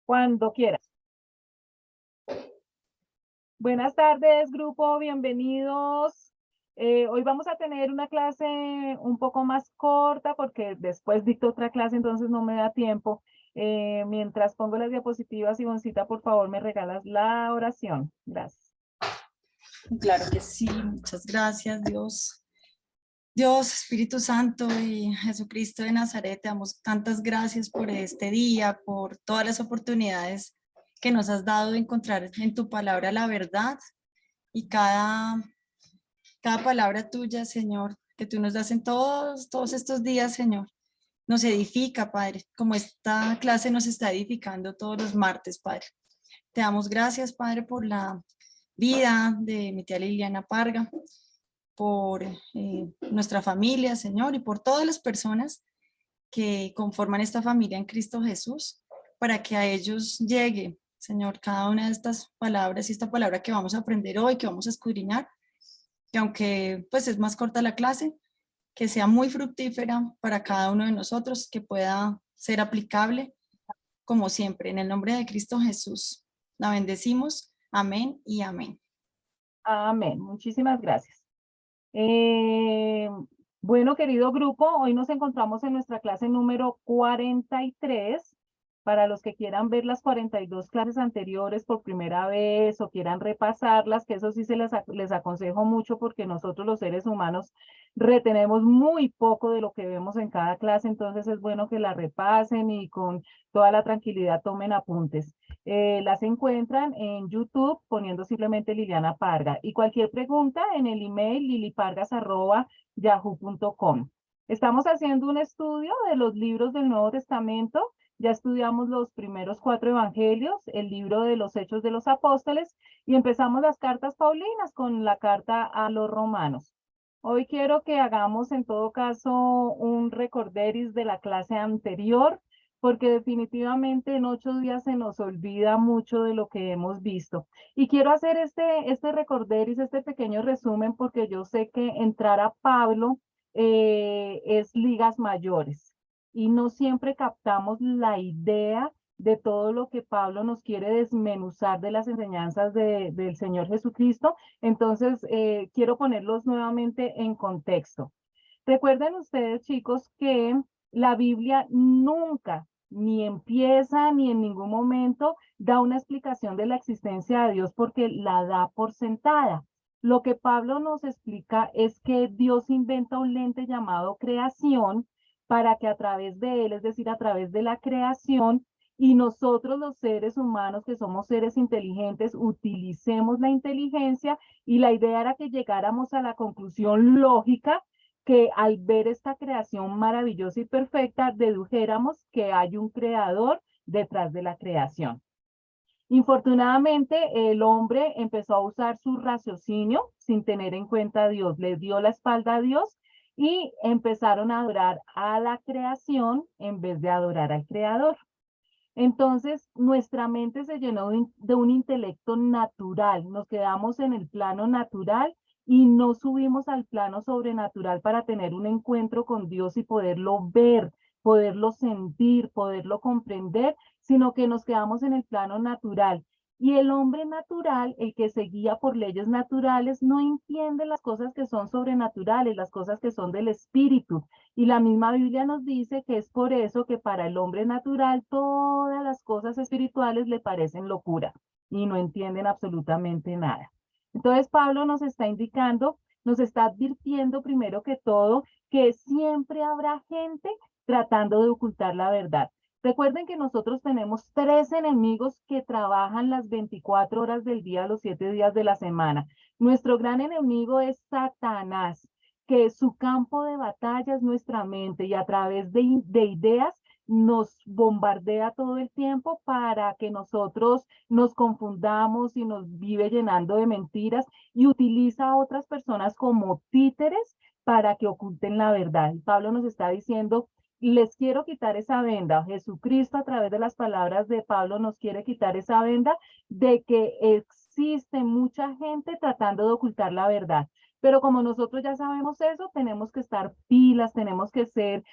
Cuando quieras. Buenas tardes, grupo, bienvenidos. Hoy vamos a tener una clase un poco más corta porque después dicto otra clase, entonces no me da tiempo. Mientras pongo las diapositivas, Ivoncita, por favor, me regalas la oración. Gracias. Claro que sí, muchas gracias, Dios. Dios, Espíritu Santo y Jesucristo de Nazaret, te damos tantas gracias por este día, por todas las oportunidades que nos has dado de encontrar en tu palabra la verdad y cada palabra tuya, Señor, que tú nos das en todos estos días, Señor, nos edifica, Padre, como esta clase nos está edificando todos los martes, Padre. Te damos gracias, Padre, por la vida de mi tía Liliana Parga, por nuestra familia, Señor, y por todas las personas que conforman esta familia en Cristo Jesús, para que a ellos llegue, Señor, cada una de estas palabras y esta palabra que vamos a aprender hoy, que vamos a escudriñar, que aunque pues es más corta la clase, que sea muy fructífera para cada uno de nosotros, que pueda ser aplicable, como siempre, en el nombre de Cristo Jesús. La bendecimos. Amén y amén. Amén. Muchísimas gracias. Bueno, querido grupo, hoy nos encontramos en nuestra clase número 43. Para los que quieran ver las 42 clases anteriores por primera vez o quieran repasarlas, que eso sí les aconsejo mucho porque nosotros los seres humanos retenemos muy poco de lo que vemos en cada clase, entonces es bueno que la repasen y con toda la tranquilidad tomen apuntes. Las encuentran en YouTube poniendo simplemente Liliana Parga y cualquier pregunta en el email lilipargas@yahoo.com. Estamos haciendo un estudio de los libros del Nuevo Testamento. Ya estudiamos los primeros 4 evangelios, el libro de los Hechos de los Apóstoles y empezamos las cartas paulinas con la carta a los romanos. Hoy quiero que hagamos en todo caso un recorderis de la clase anterior, porque definitivamente en 8 días se nos olvida mucho de lo que hemos visto. Y quiero hacer este recorderis, este pequeño resumen, porque yo sé que entrar a Pablo es ligas mayores y no siempre captamos la idea de todo lo que Pablo nos quiere desmenuzar de las enseñanzas del Señor Jesucristo. Entonces, quiero ponerlos nuevamente en contexto. Recuerden ustedes, chicos, que la Biblia nunca, ni empieza, ni en ningún momento da una explicación de la existencia de Dios porque la da por sentada. Lo que Pablo nos explica es que Dios inventa un lente llamado creación para que a través de él, es decir, a través de la creación, y nosotros los seres humanos, que somos seres inteligentes, utilicemos la inteligencia, y la idea era que llegáramos a la conclusión lógica que al ver esta creación maravillosa y perfecta, dedujéramos que hay un creador detrás de la creación. Infortunadamente, el hombre empezó a usar su raciocinio sin tener en cuenta a Dios, le dio la espalda a Dios y empezaron a adorar a la creación en vez de adorar al creador. Entonces, nuestra mente se llenó de un intelecto natural, nos quedamos en el plano natural y no subimos al plano sobrenatural para tener un encuentro con Dios y poderlo ver, poderlo sentir, poderlo comprender, sino que nos quedamos en el plano natural. Y el hombre natural, el que se guía por leyes naturales, no entiende las cosas que son sobrenaturales, las cosas que son del espíritu. Y la misma Biblia nos dice que es por eso que para el hombre natural todas las cosas espirituales le parecen locura y no entienden absolutamente nada. Entonces Pablo nos está indicando, nos está advirtiendo primero que todo que siempre habrá gente tratando de ocultar la verdad. Recuerden que nosotros tenemos 3 enemigos que trabajan las 24 horas del día, los 7 días de la semana. Nuestro gran enemigo es Satanás, que su campo de batalla es nuestra mente y a través de ideas nos bombardea todo el tiempo para que nosotros nos confundamos y nos vive llenando de mentiras y utiliza a otras personas como títeres para que oculten la verdad. Y Pablo nos está diciendo, les quiero quitar esa venda. Jesucristo a través de las palabras de Pablo nos quiere quitar esa venda de que existe mucha gente tratando de ocultar la verdad. Pero como nosotros ya sabemos eso, tenemos que estar pilas, tenemos que ser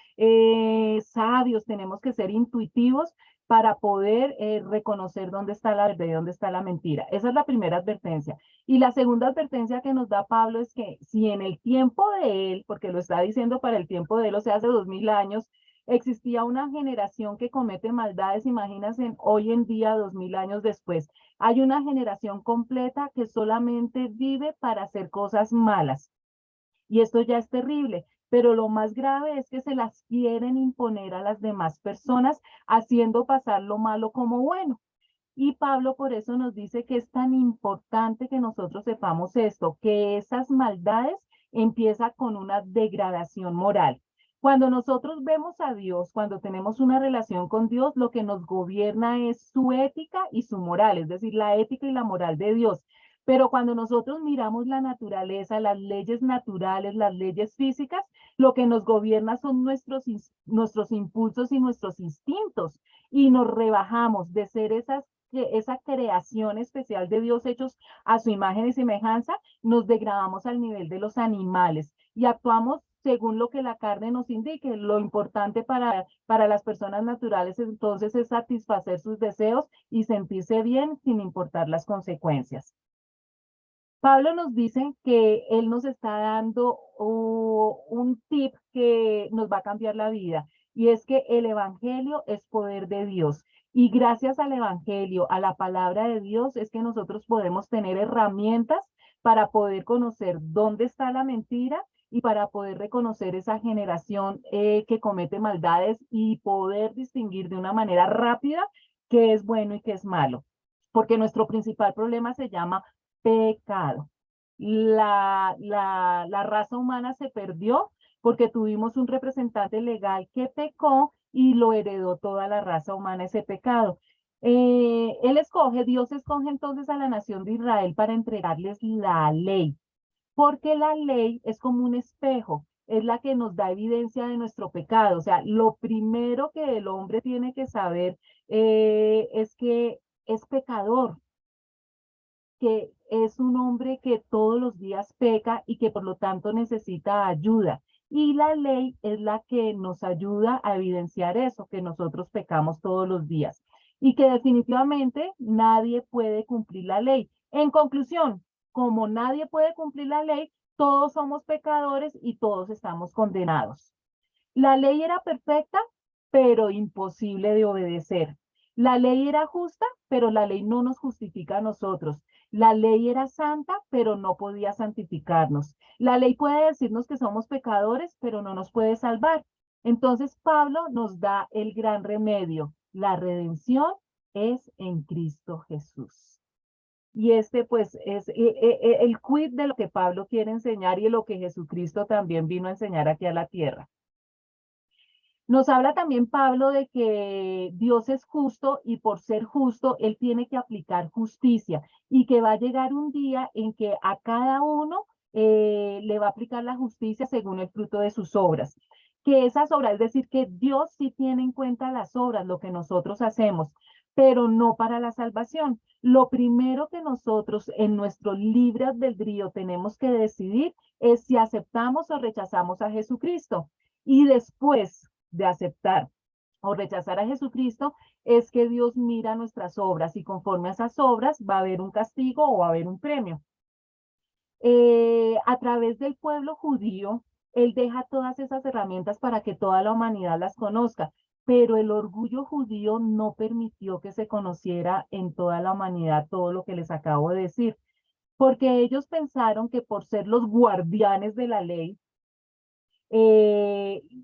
sabios, tenemos que ser intuitivos para poder reconocer dónde está la verdad y dónde está la mentira. Esa es la primera advertencia. Y la segunda advertencia que nos da Pablo es que si en el tiempo de él, porque lo está diciendo para el tiempo de él, o sea, hace 2000 años, existía una generación que comete maldades, imagínense hoy en día, 2000 años después, hay una generación completa que solamente vive para hacer cosas malas. Y esto ya es terrible, pero lo más grave es que se las quieren imponer a las demás personas, haciendo pasar lo malo como bueno. Y Pablo por eso nos dice que es tan importante que nosotros sepamos esto, que esas maldades empiezan con una degradación moral. Cuando nosotros vemos a Dios, cuando tenemos una relación con Dios, lo que nos gobierna es su ética y su moral, es decir, la ética y la moral de Dios. Pero cuando nosotros miramos la naturaleza, las leyes naturales, las leyes físicas, lo que nos gobierna son nuestros impulsos y nuestros instintos. Y nos rebajamos de ser esa creación especial de Dios hechos a su imagen y semejanza, nos degradamos al nivel de los animales y actuamos según lo que la carne nos indique. Lo importante para las personas naturales entonces es satisfacer sus deseos y sentirse bien sin importar las consecuencias. Pablo nos dice que él nos está dando un tip que nos va a cambiar la vida, y es que el evangelio es poder de Dios. Y gracias al evangelio, a la palabra de Dios, es que nosotros podemos tener herramientas para poder conocer dónde está la mentira y para poder reconocer esa generación que comete maldades y poder distinguir de una manera rápida qué es bueno y qué es malo. Porque nuestro principal problema se llama pecado. La raza humana se perdió porque tuvimos un representante legal que pecó y lo heredó toda la raza humana ese pecado. Dios escoge entonces a la nación de Israel para entregarles la ley, porque la ley es como un espejo, es la que nos da evidencia de nuestro pecado. O sea, lo primero que el hombre tiene que saber es que es pecador, que es un hombre que todos los días peca y que por lo tanto necesita ayuda. Y la ley es la que nos ayuda a evidenciar eso, que nosotros pecamos todos los días y que definitivamente nadie puede cumplir la ley. En conclusión, como nadie puede cumplir la ley, todos somos pecadores y todos estamos condenados. La ley era perfecta, pero imposible de obedecer. La ley era justa, pero la ley no nos justifica a nosotros. La ley era santa, pero no podía santificarnos. La ley puede decirnos que somos pecadores, pero no nos puede salvar. Entonces Pablo nos da el gran remedio. La redención es en Cristo Jesús. Y este pues es el quid de lo que Pablo quiere enseñar y de lo que Jesucristo también vino a enseñar aquí a la tierra. Nos habla también Pablo de que Dios es justo y por ser justo, Él tiene que aplicar justicia y que va a llegar un día en que a cada uno le va a aplicar la justicia según el fruto de sus obras. Que esas obras, es decir, que Dios sí tiene en cuenta las obras, lo que nosotros hacemos, pero no para la salvación. Lo primero que nosotros en nuestro libre albedrío tenemos que decidir es si aceptamos o rechazamos a Jesucristo. Y después de aceptar o rechazar a Jesucristo, es que Dios mira nuestras obras y conforme a esas obras va a haber un castigo o va a haber un premio. A través del pueblo judío, Él deja todas esas herramientas para que toda la humanidad las conozca, pero el orgullo judío no permitió que se conociera en toda la humanidad todo lo que les acabo de decir, porque ellos pensaron que por ser los guardianes de la ley,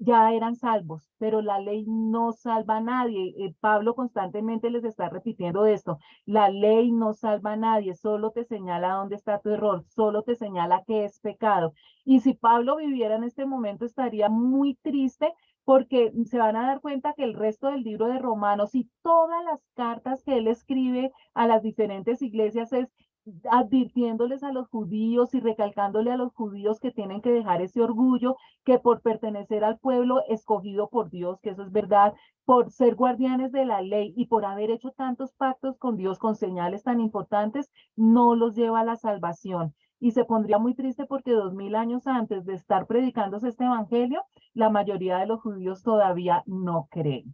ya eran salvos, pero la ley no salva a nadie. Pablo constantemente les está repitiendo esto. La ley no salva a nadie, solo te señala dónde está tu error, solo te señala que es pecado. Y si Pablo viviera en este momento, estaría muy triste porque se van a dar cuenta que el resto del libro de Romanos y todas las cartas que él escribe a las diferentes iglesias es advirtiéndoles a los judíos y recalcándole a los judíos que tienen que dejar ese orgullo, que por pertenecer al pueblo escogido por Dios, que eso es verdad, por ser guardianes de la ley y por haber hecho tantos pactos con Dios con señales tan importantes, no los lleva a la salvación. y se pondría muy triste porque 2000 años antes de estar predicándose este evangelio, la mayoría de los judíos todavía no creen.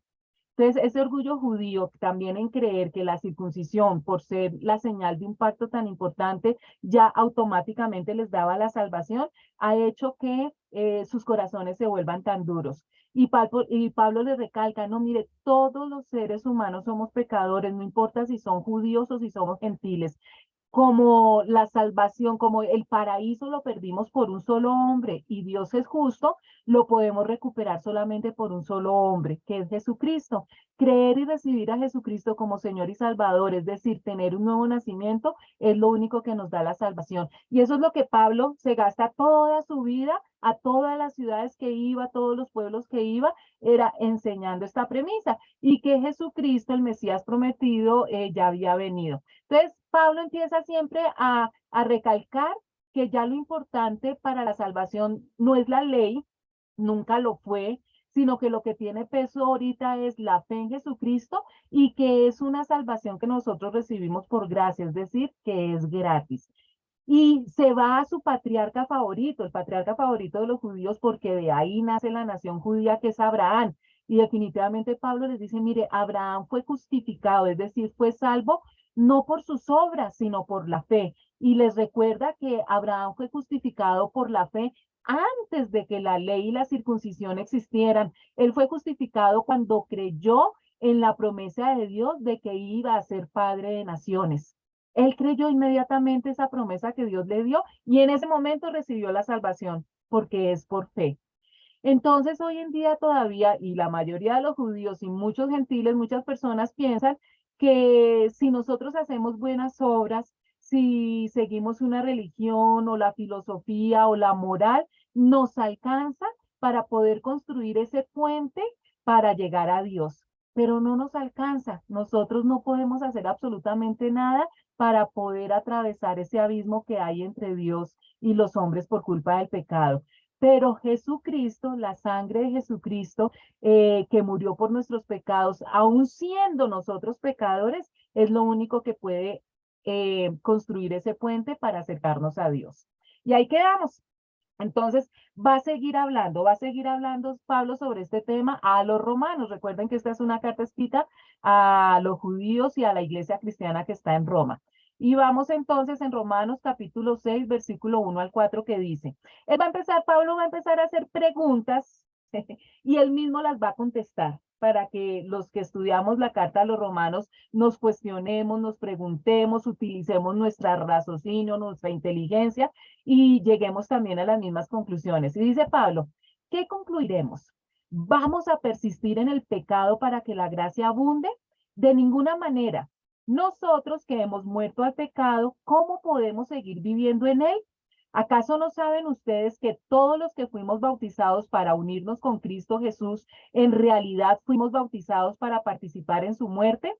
Entonces, ese orgullo judío también en creer que la circuncisión, por ser la señal de un pacto tan importante, ya automáticamente les daba la salvación, ha hecho que sus corazones se vuelvan tan duros. Y Pablo le recalca, no, mire, todos los seres humanos somos pecadores, no importa si son judíos o si somos gentiles, como la salvación, como el paraíso lo perdimos por un solo hombre y Dios es justo, lo podemos recuperar solamente por un solo hombre, que es Jesucristo. Creer y recibir a Jesucristo como Señor y Salvador, es decir, tener un nuevo nacimiento, es lo único que nos da la salvación. Y eso es lo que Pablo se gasta toda su vida, a todas las ciudades que iba, a todos los pueblos que iba, era enseñando esta premisa y que Jesucristo, el Mesías prometido, ya había venido. Entonces, Pablo empieza siempre a recalcar que ya lo importante para la salvación no es la ley, nunca lo fue, sino que lo que tiene peso ahorita es la fe en Jesucristo y que es una salvación que nosotros recibimos por gracia, es decir, que es gratis. Y se va a su patriarca favorito, el patriarca favorito de los judíos, porque de ahí nace la nación judía que es Abraham. Y definitivamente Pablo les dice, mire, Abraham fue justificado, es decir, fue salvo no por sus obras, sino por la fe. Y les recuerda que Abraham fue justificado por la fe antes de que la ley y la circuncisión existieran. Él fue justificado cuando creyó en la promesa de Dios de que iba a ser padre de naciones. Él creyó inmediatamente esa promesa que Dios le dio y en ese momento recibió la salvación, porque es por fe. Entonces, hoy en día todavía, y la mayoría de los judíos y muchos gentiles, muchas personas piensan que si nosotros hacemos buenas obras, si seguimos una religión o la filosofía o la moral, nos alcanza para poder construir ese puente para llegar a Dios. Pero no nos alcanza. Nosotros no podemos hacer absolutamente nada para poder atravesar ese abismo que hay entre Dios y los hombres por culpa del pecado. Pero Jesucristo, la sangre de Jesucristo, que murió por nuestros pecados, aun siendo nosotros pecadores, es lo único que puede construir ese puente para acercarnos a Dios. Y ahí quedamos. Entonces, va a seguir hablando Pablo sobre este tema a los romanos. Recuerden que esta es una carta escrita a los judíos y a la iglesia cristiana que está en Roma. Y vamos entonces en Romanos capítulo 6, versículo 1 al 4 que dice, Pablo va a empezar a hacer preguntas y él mismo las va a contestar para que los que estudiamos la carta a los romanos nos cuestionemos, nos preguntemos, utilicemos nuestra raciocinio, nuestra inteligencia y lleguemos también a las mismas conclusiones. Y dice Pablo, ¿qué concluiremos? ¿Vamos a persistir en el pecado para que la gracia abunde? De ninguna manera. Nosotros que hemos muerto al pecado, ¿cómo podemos seguir viviendo en él? ¿Acaso no saben ustedes que todos los que fuimos bautizados para unirnos con Cristo Jesús, en realidad fuimos bautizados para participar en su muerte?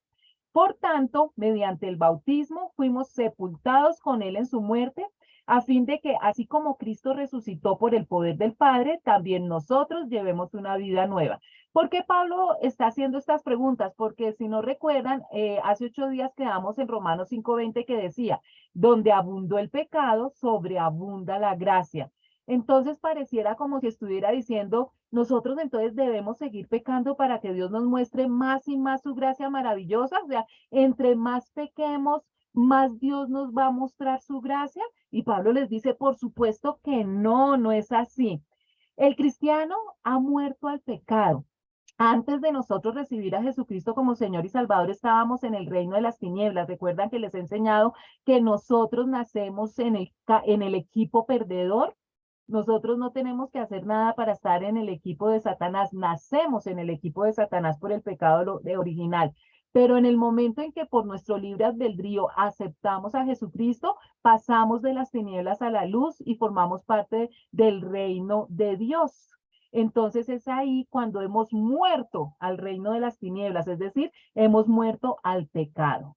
Por tanto, mediante el bautismo fuimos sepultados con él en su muerte, a fin de que, así como Cristo resucitó por el poder del Padre, también nosotros llevemos una vida nueva. ¿Por qué Pablo está haciendo estas preguntas? Porque si no recuerdan, hace 8 días quedamos en Romanos 5:20 que decía, donde abundó el pecado, sobreabunda la gracia. Entonces pareciera como si estuviera diciendo, nosotros entonces debemos seguir pecando para que Dios nos muestre más y más su gracia maravillosa. O sea, entre más pequemos, más Dios nos va a mostrar su gracia. Y Pablo les dice, por supuesto que no, no es así. El cristiano ha muerto al pecado. Antes de nosotros recibir a Jesucristo como Señor y Salvador, estábamos en el reino de las tinieblas. Recuerdan que les he enseñado que nosotros nacemos en el equipo perdedor. Nosotros no tenemos que hacer nada para estar en el equipo de Satanás. Nacemos en el equipo de Satanás por el pecado de original. Pero en el momento en que por nuestro libre albedrío aceptamos a Jesucristo, pasamos de las tinieblas a la luz y formamos parte del reino de Dios. Entonces es ahí cuando hemos muerto al reino de las tinieblas, es decir, hemos muerto al pecado.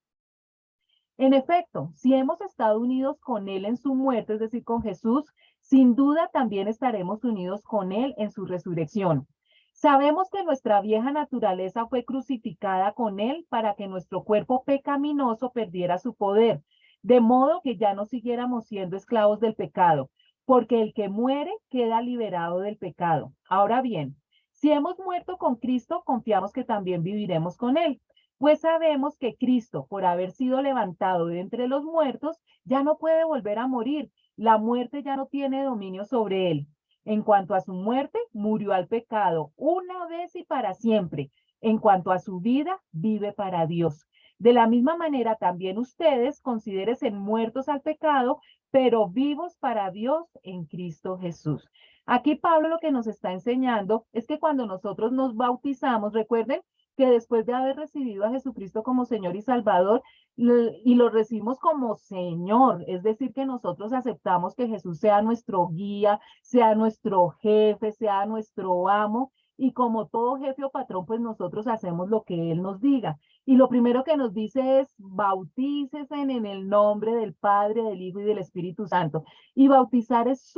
En efecto, si hemos estado unidos con Él en su muerte, es decir, con Jesús, sin duda también estaremos unidos con Él en su resurrección. Sabemos que nuestra vieja naturaleza fue crucificada con Él para que nuestro cuerpo pecaminoso perdiera su poder. de modo que ya no siguiéramos siendo esclavos del pecado, porque el que muere queda liberado del pecado. Ahora bien, si hemos muerto con Cristo, confiamos que también viviremos con él, pues sabemos que Cristo, por haber sido levantado de entre los muertos, ya no puede volver a morir. La muerte ya no tiene dominio sobre él. En cuanto a su muerte, murió al pecado una vez y para siempre. En cuanto a su vida, vive para Dios. De la misma manera, también ustedes considérense muertos al pecado, pero vivos para Dios en Cristo Jesús. Aquí Pablo lo que nos está enseñando es que cuando nosotros nos bautizamos, recuerden que después de haber recibido a Jesucristo como Señor y Salvador, y lo recibimos como Señor, es decir, que nosotros aceptamos que Jesús sea nuestro guía, sea nuestro jefe, sea nuestro amo, y como todo jefe o patrón, pues nosotros hacemos lo que Él nos diga. Y lo primero que nos dice es, bautícese en el nombre del Padre, del Hijo y del Espíritu Santo. Y bautizar es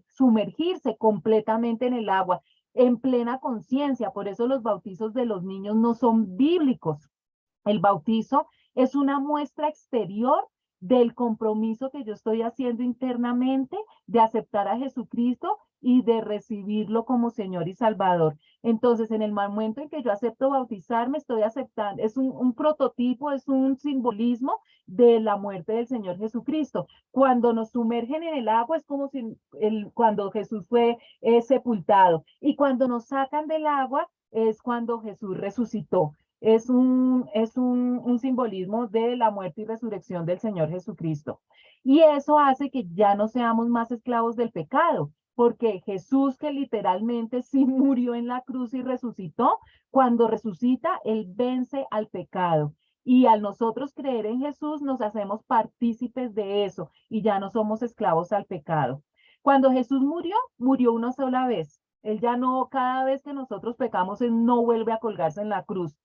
sumergirse completamente en el agua, en plena conciencia. Por eso los bautizos de los niños no son bíblicos. El bautizo es una muestra exterior del compromiso que yo estoy haciendo internamente de aceptar a Jesucristo y de recibirlo como Señor y Salvador. Entonces, en el momento en que yo acepto bautizarme, estoy aceptando, es un prototipo, es un simbolismo de la muerte del Señor Jesucristo. Cuando nos sumergen en el agua, es como si cuando Jesús fue sepultado. Y cuando nos sacan del agua, es cuando Jesús resucitó. Es un simbolismo de la muerte y resurrección del Señor Jesucristo. Y eso hace que ya no seamos más esclavos del pecado, porque Jesús, que literalmente sí murió en la cruz y resucitó, cuando resucita, Él vence al pecado. Y al nosotros creer en Jesús, nos hacemos partícipes de eso y ya no somos esclavos al pecado. Cuando Jesús murió, murió una sola vez. Él ya no, cada vez que nosotros pecamos, Él no vuelve a colgarse en la cruz.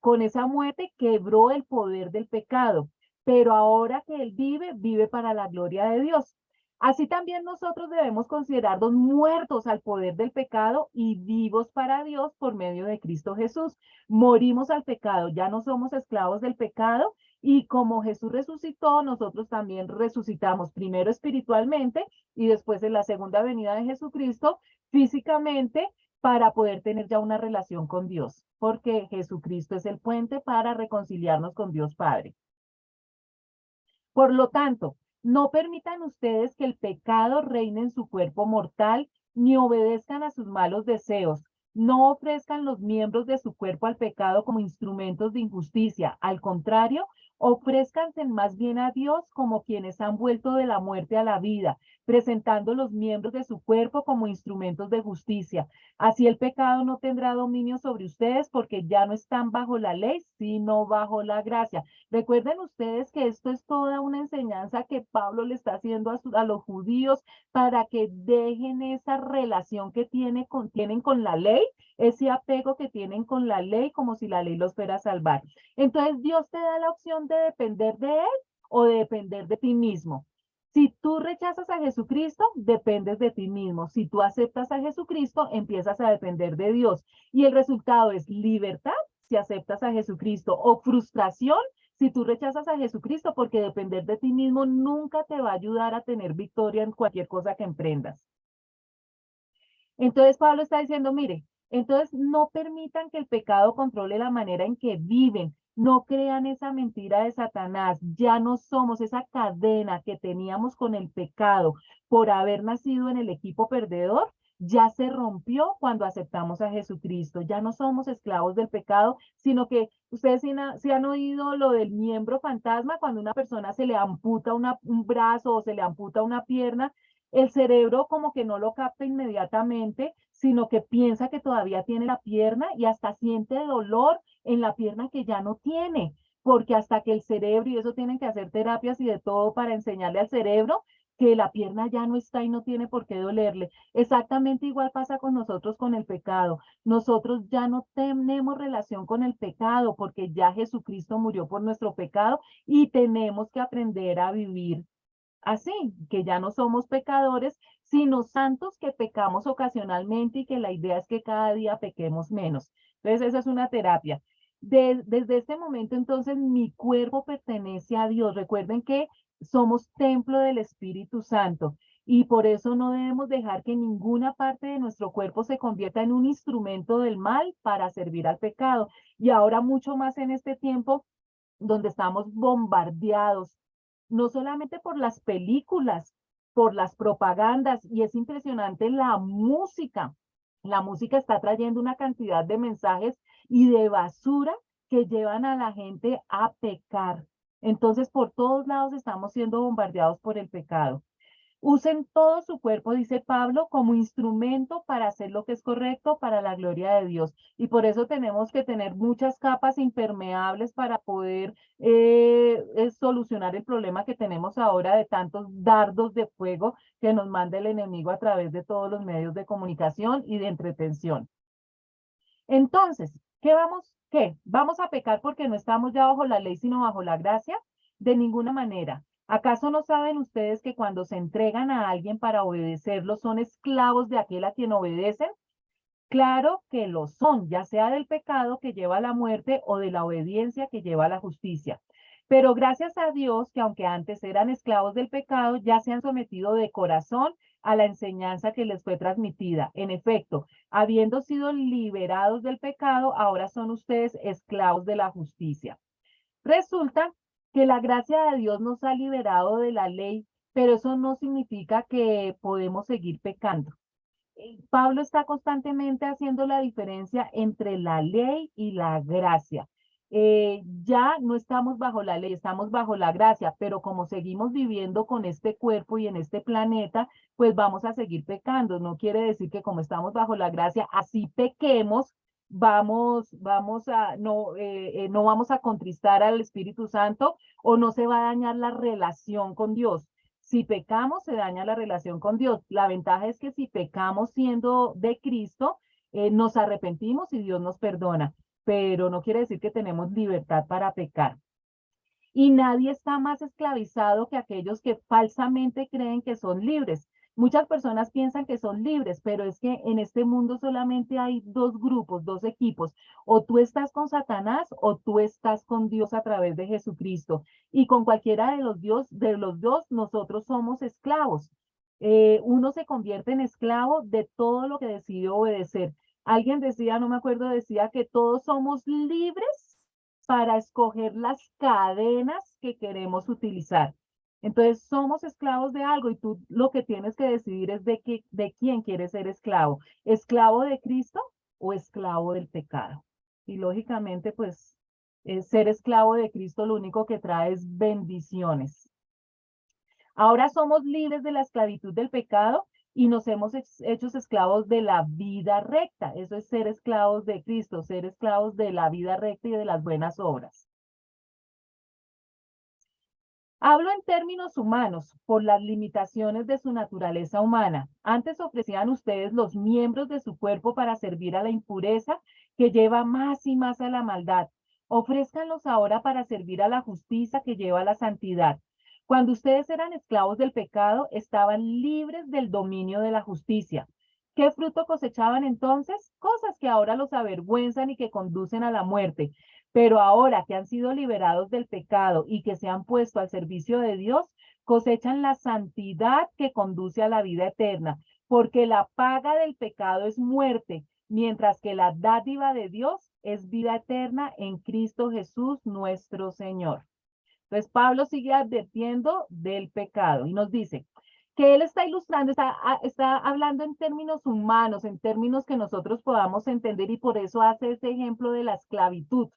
Con esa muerte quebró el poder del pecado, pero ahora que Él vive, vive para la gloria de Dios. Así también nosotros debemos considerarnos muertos al poder del pecado y vivos para Dios por medio de Cristo Jesús. Morimos al pecado, ya no somos esclavos del pecado y como Jesús resucitó, nosotros también resucitamos primero espiritualmente y después en la segunda venida de Jesucristo físicamente para poder tener ya una relación con Dios, porque Jesucristo es el puente para reconciliarnos con Dios Padre. Por lo tanto, no permitan ustedes que el pecado reine en su cuerpo mortal, ni obedezcan a sus malos deseos. No ofrezcan los miembros de su cuerpo al pecado como instrumentos de injusticia. Al contrario, ofrézcanse más bien a Dios como quienes han vuelto de la muerte a la vida, presentando los miembros de su cuerpo como instrumentos de justicia. Así el pecado no tendrá dominio sobre ustedes porque ya no están bajo la ley, sino bajo la gracia. Recuerden ustedes que esto es toda una enseñanza que Pablo le está haciendo a los judíos para que dejen esa relación que tienen con la ley, ese apego que tienen con la ley, como si la ley los fuera a salvar. Entonces Dios te da la opción de depender de Él o de depender de ti mismo. Si tú rechazas a Jesucristo, dependes de ti mismo. Si tú aceptas a Jesucristo, empiezas a depender de Dios. Y el resultado es libertad si aceptas a Jesucristo o frustración si tú rechazas a Jesucristo, porque depender de ti mismo nunca te va a ayudar a tener victoria en cualquier cosa que emprendas. Entonces Pablo está diciendo, mire, entonces no permitan que el pecado controle la manera en que viven. No crean esa mentira de Satanás. Ya no somos esa cadena que teníamos con el pecado por haber nacido en el equipo perdedor. Ya se rompió cuando aceptamos a Jesucristo. Ya no somos esclavos del pecado, sino que ustedes si han oído lo del miembro fantasma, cuando una persona se le amputa un brazo o se le amputa una pierna, el cerebro como que no lo capta inmediatamente, sino que piensa que todavía tiene la pierna y hasta siente dolor en la pierna que ya no tiene, porque hasta que el cerebro, y eso tienen que hacer terapias y de todo para enseñarle al cerebro que la pierna ya no está y no tiene por qué dolerle. Exactamente igual pasa con nosotros con el pecado. Nosotros ya no tenemos relación con el pecado porque ya Jesucristo murió por nuestro pecado y tenemos que aprender a vivir así, que ya no somos pecadores, sino santos que pecamos ocasionalmente y que la idea es que cada día pequemos menos. Entonces, esa es una terapia. Desde este momento, entonces, mi cuerpo pertenece a Dios. Recuerden que somos templo del Espíritu Santo y por eso no debemos dejar que ninguna parte de nuestro cuerpo se convierta en un instrumento del mal para servir al pecado. Y ahora mucho más en este tiempo donde estamos bombardeados, no solamente por las películas, por las propagandas, y es impresionante la música. La música está trayendo una cantidad de mensajes y de basura que llevan a la gente a pecar. Entonces, por todos lados estamos siendo bombardeados por el pecado. Usen todo su cuerpo, dice Pablo, como instrumento para hacer lo que es correcto para la gloria de Dios. Y por eso tenemos que tener muchas capas impermeables para poder solucionar el problema que tenemos ahora de tantos dardos de fuego que nos manda el enemigo a través de todos los medios de comunicación y de entretención. Entonces, ¿qué? ¿Vamos a pecar porque no estamos ya bajo la ley, sino bajo la gracia? De ninguna manera. ¿Acaso no saben ustedes que cuando se entregan a alguien para obedecerlo son esclavos de aquel a quien obedecen? Claro que lo son, ya sea del pecado que lleva a la muerte o de la obediencia que lleva a la justicia. Pero gracias a Dios que aunque antes eran esclavos del pecado, ya se han sometido de corazón a la enseñanza que les fue transmitida. En efecto, habiendo sido liberados del pecado, ahora son ustedes esclavos de la justicia. Resulta que la gracia de Dios nos ha liberado de la ley, pero eso no significa que podemos seguir pecando. Pablo está constantemente haciendo la diferencia entre la ley y la gracia. Ya no estamos bajo la ley, estamos bajo la gracia, pero como seguimos viviendo con este cuerpo y en este planeta, pues vamos a seguir pecando. No quiere decir que como estamos bajo la gracia, así pequemos, no vamos a contristar al Espíritu Santo o no se va a dañar la relación con Dios. Si pecamos, se daña la relación con Dios. La ventaja es que si pecamos siendo de Cristo, nos arrepentimos y Dios nos perdona, pero no quiere decir que tenemos libertad para pecar. Y nadie está más esclavizado que aquellos que falsamente creen que son libres. Muchas personas piensan que son libres, pero es que en este mundo solamente hay dos grupos, dos equipos. O tú estás con Satanás o tú estás con Dios a través de Jesucristo. Y con cualquiera de los dos, nosotros somos esclavos. Uno se convierte en esclavo de todo lo que decide obedecer. Alguien decía, no me acuerdo, decía que todos somos libres para escoger las cadenas que queremos utilizar. Entonces, somos esclavos de algo y tú lo que tienes que decidir es de quién quieres ser esclavo. ¿Esclavo de Cristo o esclavo del pecado? Y lógicamente, pues, ser esclavo de Cristo lo único que trae es bendiciones. Ahora somos libres de la esclavitud del pecado y nos hemos hecho esclavos de la vida recta. Eso es ser esclavos de Cristo, ser esclavos de la vida recta y de las buenas obras. Hablo en términos humanos por las limitaciones de su naturaleza humana. Antes ofrecían ustedes los miembros de su cuerpo para servir a la impureza que lleva más y más a la maldad. Ofrézcanlos ahora para servir a la justicia que lleva a la santidad. Cuando ustedes eran esclavos del pecado, estaban libres del dominio de la justicia. ¿Qué fruto cosechaban entonces? Cosas que ahora los avergüenzan y que conducen a la muerte. Pero ahora que han sido liberados del pecado y que se han puesto al servicio de Dios, cosechan la santidad que conduce a la vida eterna, porque la paga del pecado es muerte, mientras que la dádiva de Dios es vida eterna en Cristo Jesús nuestro Señor. Entonces Pablo sigue advirtiendo del pecado y nos dice que él está ilustrando, está hablando en términos humanos, en términos que nosotros podamos entender y por eso hace ese ejemplo de la esclavitud.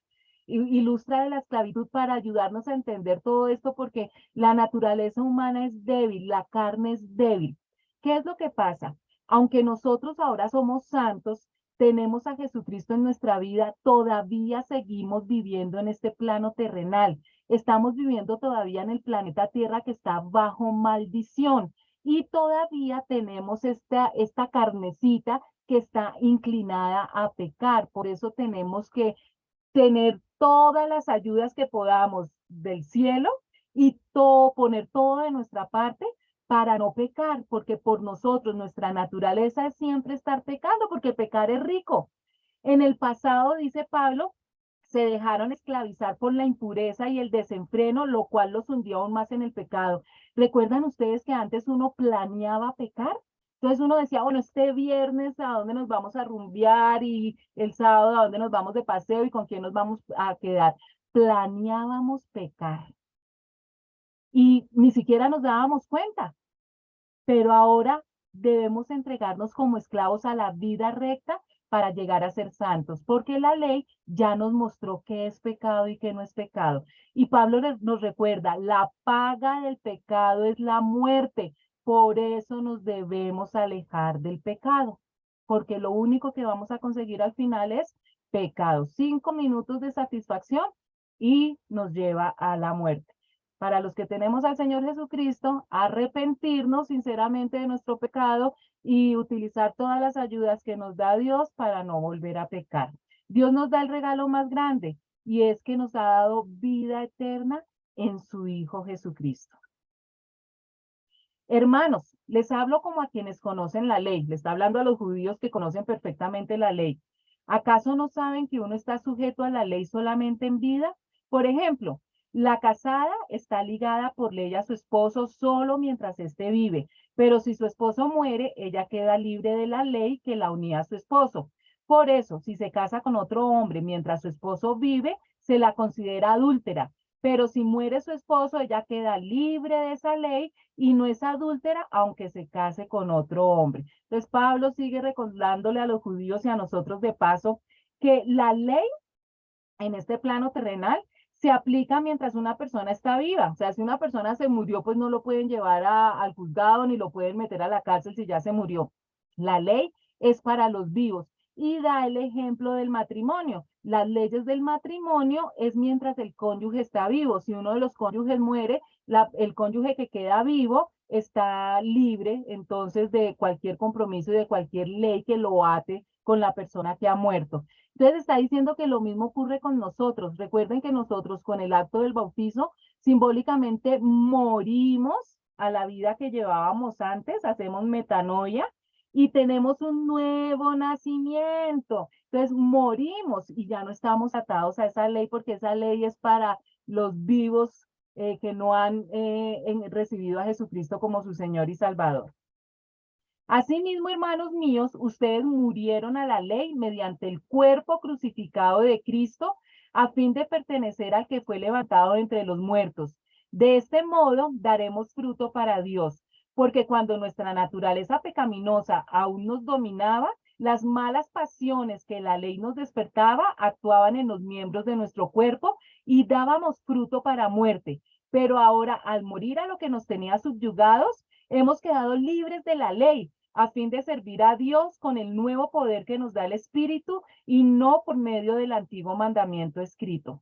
Ilustra de la esclavitud para ayudarnos a entender todo esto porque la naturaleza humana es débil, la carne es débil. ¿Qué es lo que pasa? Aunque nosotros ahora somos santos, tenemos a Jesucristo en nuestra vida, todavía seguimos viviendo en este plano terrenal. Estamos viviendo todavía en el planeta Tierra que está bajo maldición y todavía tenemos esta carnecita que está inclinada a pecar. Por eso tenemos que tener todas las ayudas que podamos del cielo y poner todo de nuestra parte para no pecar, porque por nosotros nuestra naturaleza es siempre estar pecando, porque pecar es rico. En el pasado, dice Pablo, se dejaron esclavizar por la impureza y el desenfreno, lo cual los hundió aún más en el pecado. ¿Recuerdan ustedes que antes uno planeaba pecar? Entonces uno decía, bueno, este viernes a dónde nos vamos a rumbear y el sábado a dónde nos vamos de paseo y con quién nos vamos a quedar. Planeábamos pecar y ni siquiera nos dábamos cuenta, pero ahora debemos entregarnos como esclavos a la vida recta para llegar a ser santos, porque la ley ya nos mostró qué es pecado y qué no es pecado. Y Pablo nos recuerda, la paga del pecado es la muerte, por eso nos debemos alejar del pecado, porque lo único que vamos a conseguir al final es pecado. 5 minutos de satisfacción y nos lleva a la muerte. Para los que tenemos al Señor Jesucristo, arrepentirnos sinceramente de nuestro pecado y utilizar todas las ayudas que nos da Dios para no volver a pecar. Dios nos da el regalo más grande y es que nos ha dado vida eterna en su Hijo Jesucristo. Hermanos, les hablo como a quienes conocen la ley, les está hablando a los judíos que conocen perfectamente la ley. ¿Acaso no saben que uno está sujeto a la ley solamente en vida? Por ejemplo, la casada está ligada por ley a su esposo solo mientras éste vive, pero si su esposo muere, ella queda libre de la ley que la unía a su esposo. Por eso, si se casa con otro hombre mientras su esposo vive, se la considera adúltera, pero si muere su esposo, ella queda libre de esa ley y no es adúltera aunque se case con otro hombre. Entonces Pablo sigue recordándole a los judíos y a nosotros de paso que la ley en este plano terrenal se aplica mientras una persona está viva. O sea, si una persona se murió, pues no lo pueden llevar al juzgado ni lo pueden meter a la cárcel si ya se murió. La ley es para los vivos y da el ejemplo del matrimonio. Las leyes del matrimonio es mientras el cónyuge está vivo. Si uno de los cónyuges muere, el cónyuge que queda vivo está libre entonces de cualquier compromiso y de cualquier ley que lo ate con la persona que ha muerto. Entonces está diciendo que lo mismo ocurre con nosotros. Recuerden que nosotros con el acto del bautizo simbólicamente morimos a la vida que llevábamos antes, hacemos metanoia y tenemos un nuevo nacimiento. Entonces morimos y ya no estamos atados a esa ley porque esa ley es para los vivos que no han recibido a Jesucristo como su Señor y Salvador. Asimismo, hermanos míos, ustedes murieron a la ley mediante el cuerpo crucificado de Cristo, a fin de pertenecer al que fue levantado entre los muertos. De este modo daremos fruto para Dios, porque cuando nuestra naturaleza pecaminosa aún nos dominaba, las malas pasiones que la ley nos despertaba actuaban en los miembros de nuestro cuerpo y dábamos fruto para muerte. Pero ahora, al morir a lo que nos tenía subyugados, hemos quedado libres de la ley a fin de servir a Dios con el nuevo poder que nos da el Espíritu y no por medio del antiguo mandamiento escrito.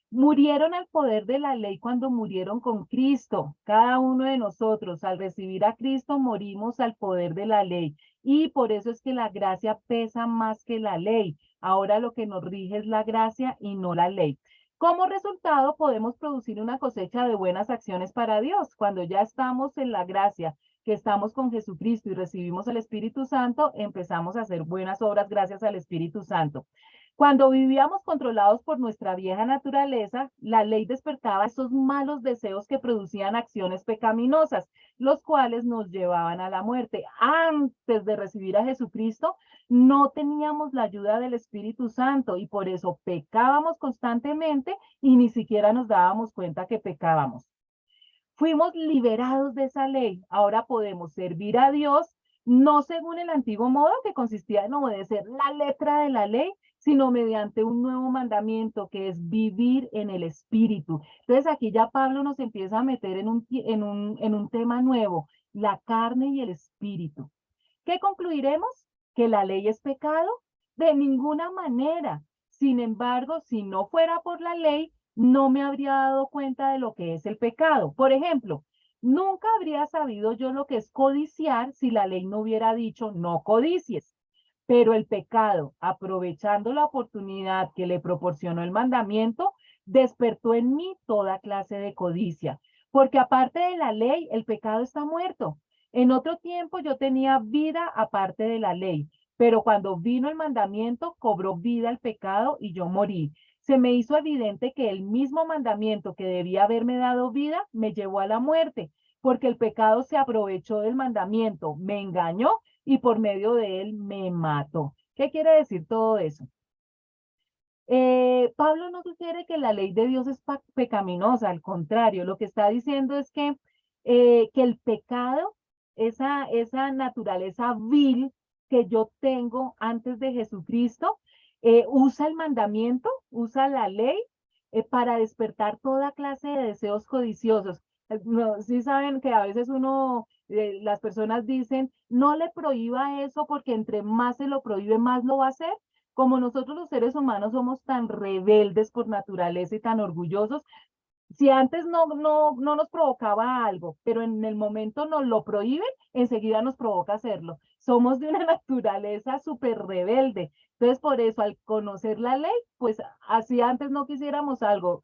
Murieron al poder de la ley cuando murieron con Cristo. Cada uno de nosotros, al recibir a Cristo, morimos al poder de la ley. Y por eso es que la gracia pesa más que la ley. Ahora lo que nos rige es la gracia y no la ley. Como resultado, podemos producir una cosecha de buenas acciones para Dios. Cuando ya estamos en la gracia, que estamos con Jesucristo y recibimos el Espíritu Santo, empezamos a hacer buenas obras gracias al Espíritu Santo. Cuando vivíamos controlados por nuestra vieja naturaleza, la ley despertaba esos malos deseos que producían acciones pecaminosas, los cuales nos llevaban a la muerte. Antes de recibir a Jesucristo, no teníamos la ayuda del Espíritu Santo y por eso pecábamos constantemente y ni siquiera nos dábamos cuenta que pecábamos. Fuimos liberados de esa ley. Ahora podemos servir a Dios, no según el antiguo modo que consistía en obedecer la letra de la ley, sino mediante un nuevo mandamiento que es vivir en el Espíritu. Entonces aquí ya Pablo nos empieza a meter en un tema nuevo, la carne y el Espíritu. ¿Qué concluiremos? ¿Que la ley es pecado? De ninguna manera. Sin embargo, si no fuera por la ley, no me habría dado cuenta de lo que es el pecado. Por ejemplo, nunca habría sabido yo lo que es codiciar si la ley no hubiera dicho no codicies. Pero el pecado, aprovechando la oportunidad que le proporcionó el mandamiento, despertó en mí toda clase de codicia. Porque aparte de la ley, el pecado está muerto. En otro tiempo yo tenía vida aparte de la ley, pero cuando vino el mandamiento, cobró vida el pecado y yo morí. Se me hizo evidente que el mismo mandamiento que debía haberme dado vida me llevó a la muerte, porque el pecado se aprovechó del mandamiento, me engañó y por medio de él me mató. ¿Qué quiere decir todo eso? Pablo no sugiere que la ley de Dios es pecaminosa, al contrario, lo que está diciendo es que el pecado, esa naturaleza vil que yo tengo antes de Jesucristo, usa el mandamiento, usa la ley para despertar toda clase de deseos codiciosos. No, sí saben que a veces las personas dicen, no le prohíba eso porque entre más se lo prohíbe, más lo va a hacer. Como nosotros los seres humanos somos tan rebeldes por naturaleza y tan orgullosos, si antes no nos provocaba algo, pero en el momento nos lo prohíben, enseguida nos provoca hacerlo. Somos de una naturaleza súper rebelde. Entonces, por eso, al conocer la ley, pues así antes no quisiéramos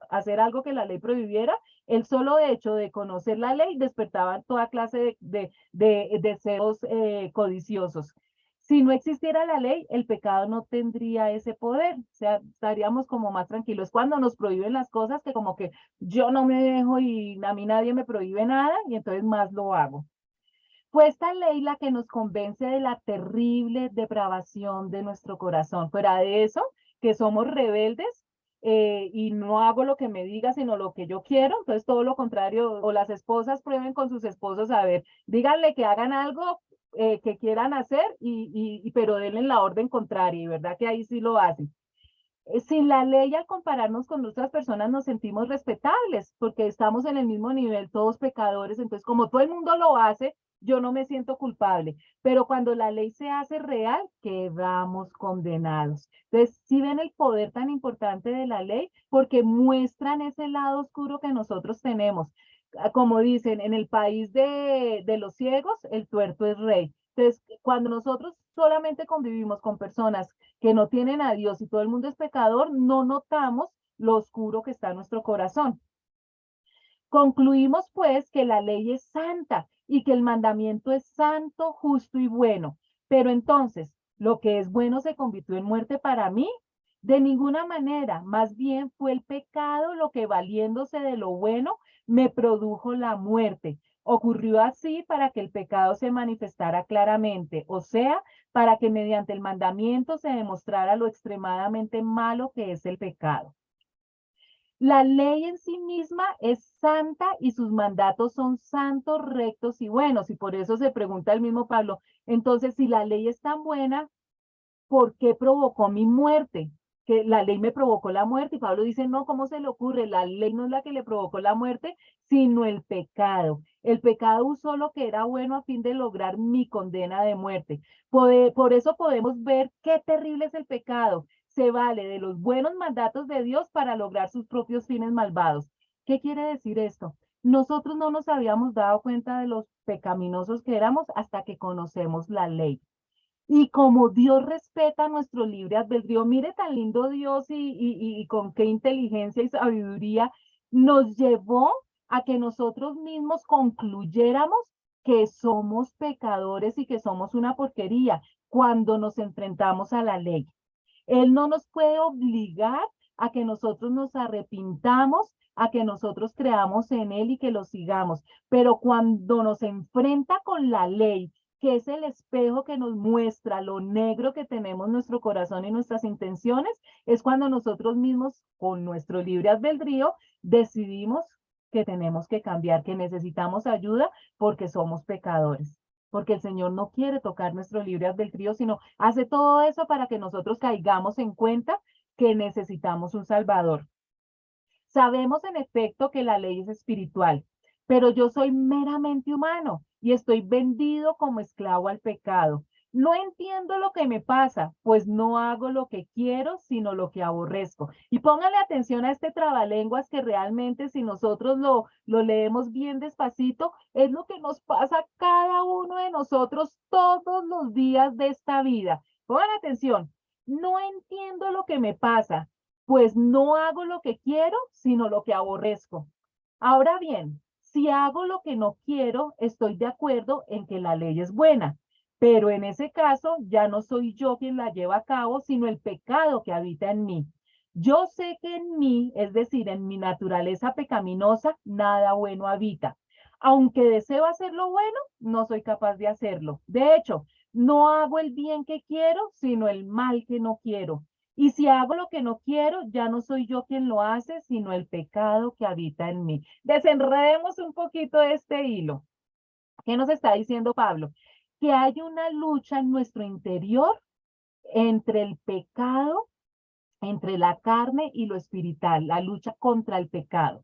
hacer algo que la ley prohibiera, el solo hecho de conocer la ley despertaba toda clase de deseos codiciosos. Si no existiera la ley, el pecado no tendría ese poder, o sea, estaríamos como más tranquilos. Cuando nos prohíben las cosas, que como que yo no me dejo y a mí nadie me prohíbe nada y entonces más lo hago. Fue esta ley la que nos convence de la terrible depravación de nuestro corazón. Fuera de eso, que somos rebeldes y no hago lo que me diga, sino lo que yo quiero. Entonces todo lo contrario, o las esposas prueben con sus esposos, a ver, díganle que hagan algo que quieran hacer, pero denle la orden contraria, y verdad que ahí sí lo hacen. Sin la ley, al compararnos con otras personas, nos sentimos respetables porque estamos en el mismo nivel, todos pecadores. Entonces, como todo el mundo lo hace, yo no me siento culpable. Pero cuando la ley se hace real, quedamos condenados. Entonces, sí ven el poder tan importante de la ley porque muestran ese lado oscuro que nosotros tenemos. Como dicen, en el país de los ciegos, el tuerto es rey. Entonces, cuando nosotros solamente convivimos con personas que no tienen a Dios y todo el mundo es pecador, no notamos lo oscuro que está en nuestro corazón. Concluimos pues que la ley es santa y que el mandamiento es santo, justo y bueno. Pero entonces, ¿lo que es bueno se convirtió en muerte para mí? De ninguna manera, más bien fue el pecado lo que valiéndose de lo bueno me produjo la muerte. Ocurrió así para que el pecado se manifestara claramente, o sea, para que mediante el mandamiento se demostrara lo extremadamente malo que es el pecado. La ley en sí misma es santa y sus mandatos son santos, rectos y buenos. Y por eso se pregunta el mismo Pablo, entonces, si la ley es tan buena, ¿por qué provocó mi muerte? Que la ley me provocó la muerte. Y Pablo dice, no, ¿cómo se le ocurre? La ley no es la que le provocó la muerte, sino el pecado. El pecado usó lo que era bueno a fin de lograr mi condena de muerte. Por eso podemos ver qué terrible es el pecado. Se vale de los buenos mandatos de Dios para lograr sus propios fines malvados. ¿Qué quiere decir esto? Nosotros no nos habíamos dado cuenta de los pecaminosos que éramos hasta que conocemos la ley. Y como Dios respeta nuestro libre albedrío, mire tan lindo Dios y con qué inteligencia y sabiduría nos llevó a que nosotros mismos concluyéramos que somos pecadores y que somos una porquería cuando nos enfrentamos a la ley. Él no nos puede obligar a que nosotros nos arrepintamos, a que nosotros creamos en Él y que lo sigamos. Pero cuando nos enfrenta con la ley, que es el espejo que nos muestra lo negro que tenemos en nuestro corazón y nuestras intenciones, es cuando nosotros mismos, con nuestro libre albedrío, decidimos que tenemos que cambiar, que necesitamos ayuda porque somos pecadores. Porque el Señor no quiere tocar nuestro libre albedrío, sino hace todo eso para que nosotros caigamos en cuenta que necesitamos un Salvador. Sabemos en efecto que la ley es espiritual, pero yo soy meramente humano y estoy vendido como esclavo al pecado. No entiendo lo que me pasa, pues no hago lo que quiero, sino lo que aborrezco. Y póngale atención a este trabalenguas que realmente si nosotros lo leemos bien despacito, es lo que nos pasa a cada uno de nosotros todos los días de esta vida. Pongan atención, no entiendo lo que me pasa, pues no hago lo que quiero, sino lo que aborrezco. Ahora bien, si hago lo que no quiero, estoy de acuerdo en que la ley es buena, Pero en ese caso ya no soy yo quien la lleva a cabo, sino el pecado que habita en mí. Yo sé que en mí, es decir, en mi naturaleza pecaminosa, nada bueno habita. Aunque deseo hacer lo bueno, no soy capaz de hacerlo. De hecho, no hago el bien que quiero, sino el mal que no quiero. Y si hago lo que no quiero, ya no soy yo quien lo hace, sino el pecado que habita en mí. Desenredemos un poquito este hilo. ¿Qué nos está diciendo Pablo? Que hay una lucha en nuestro interior entre el pecado, entre la carne y lo espiritual, la lucha contra el pecado.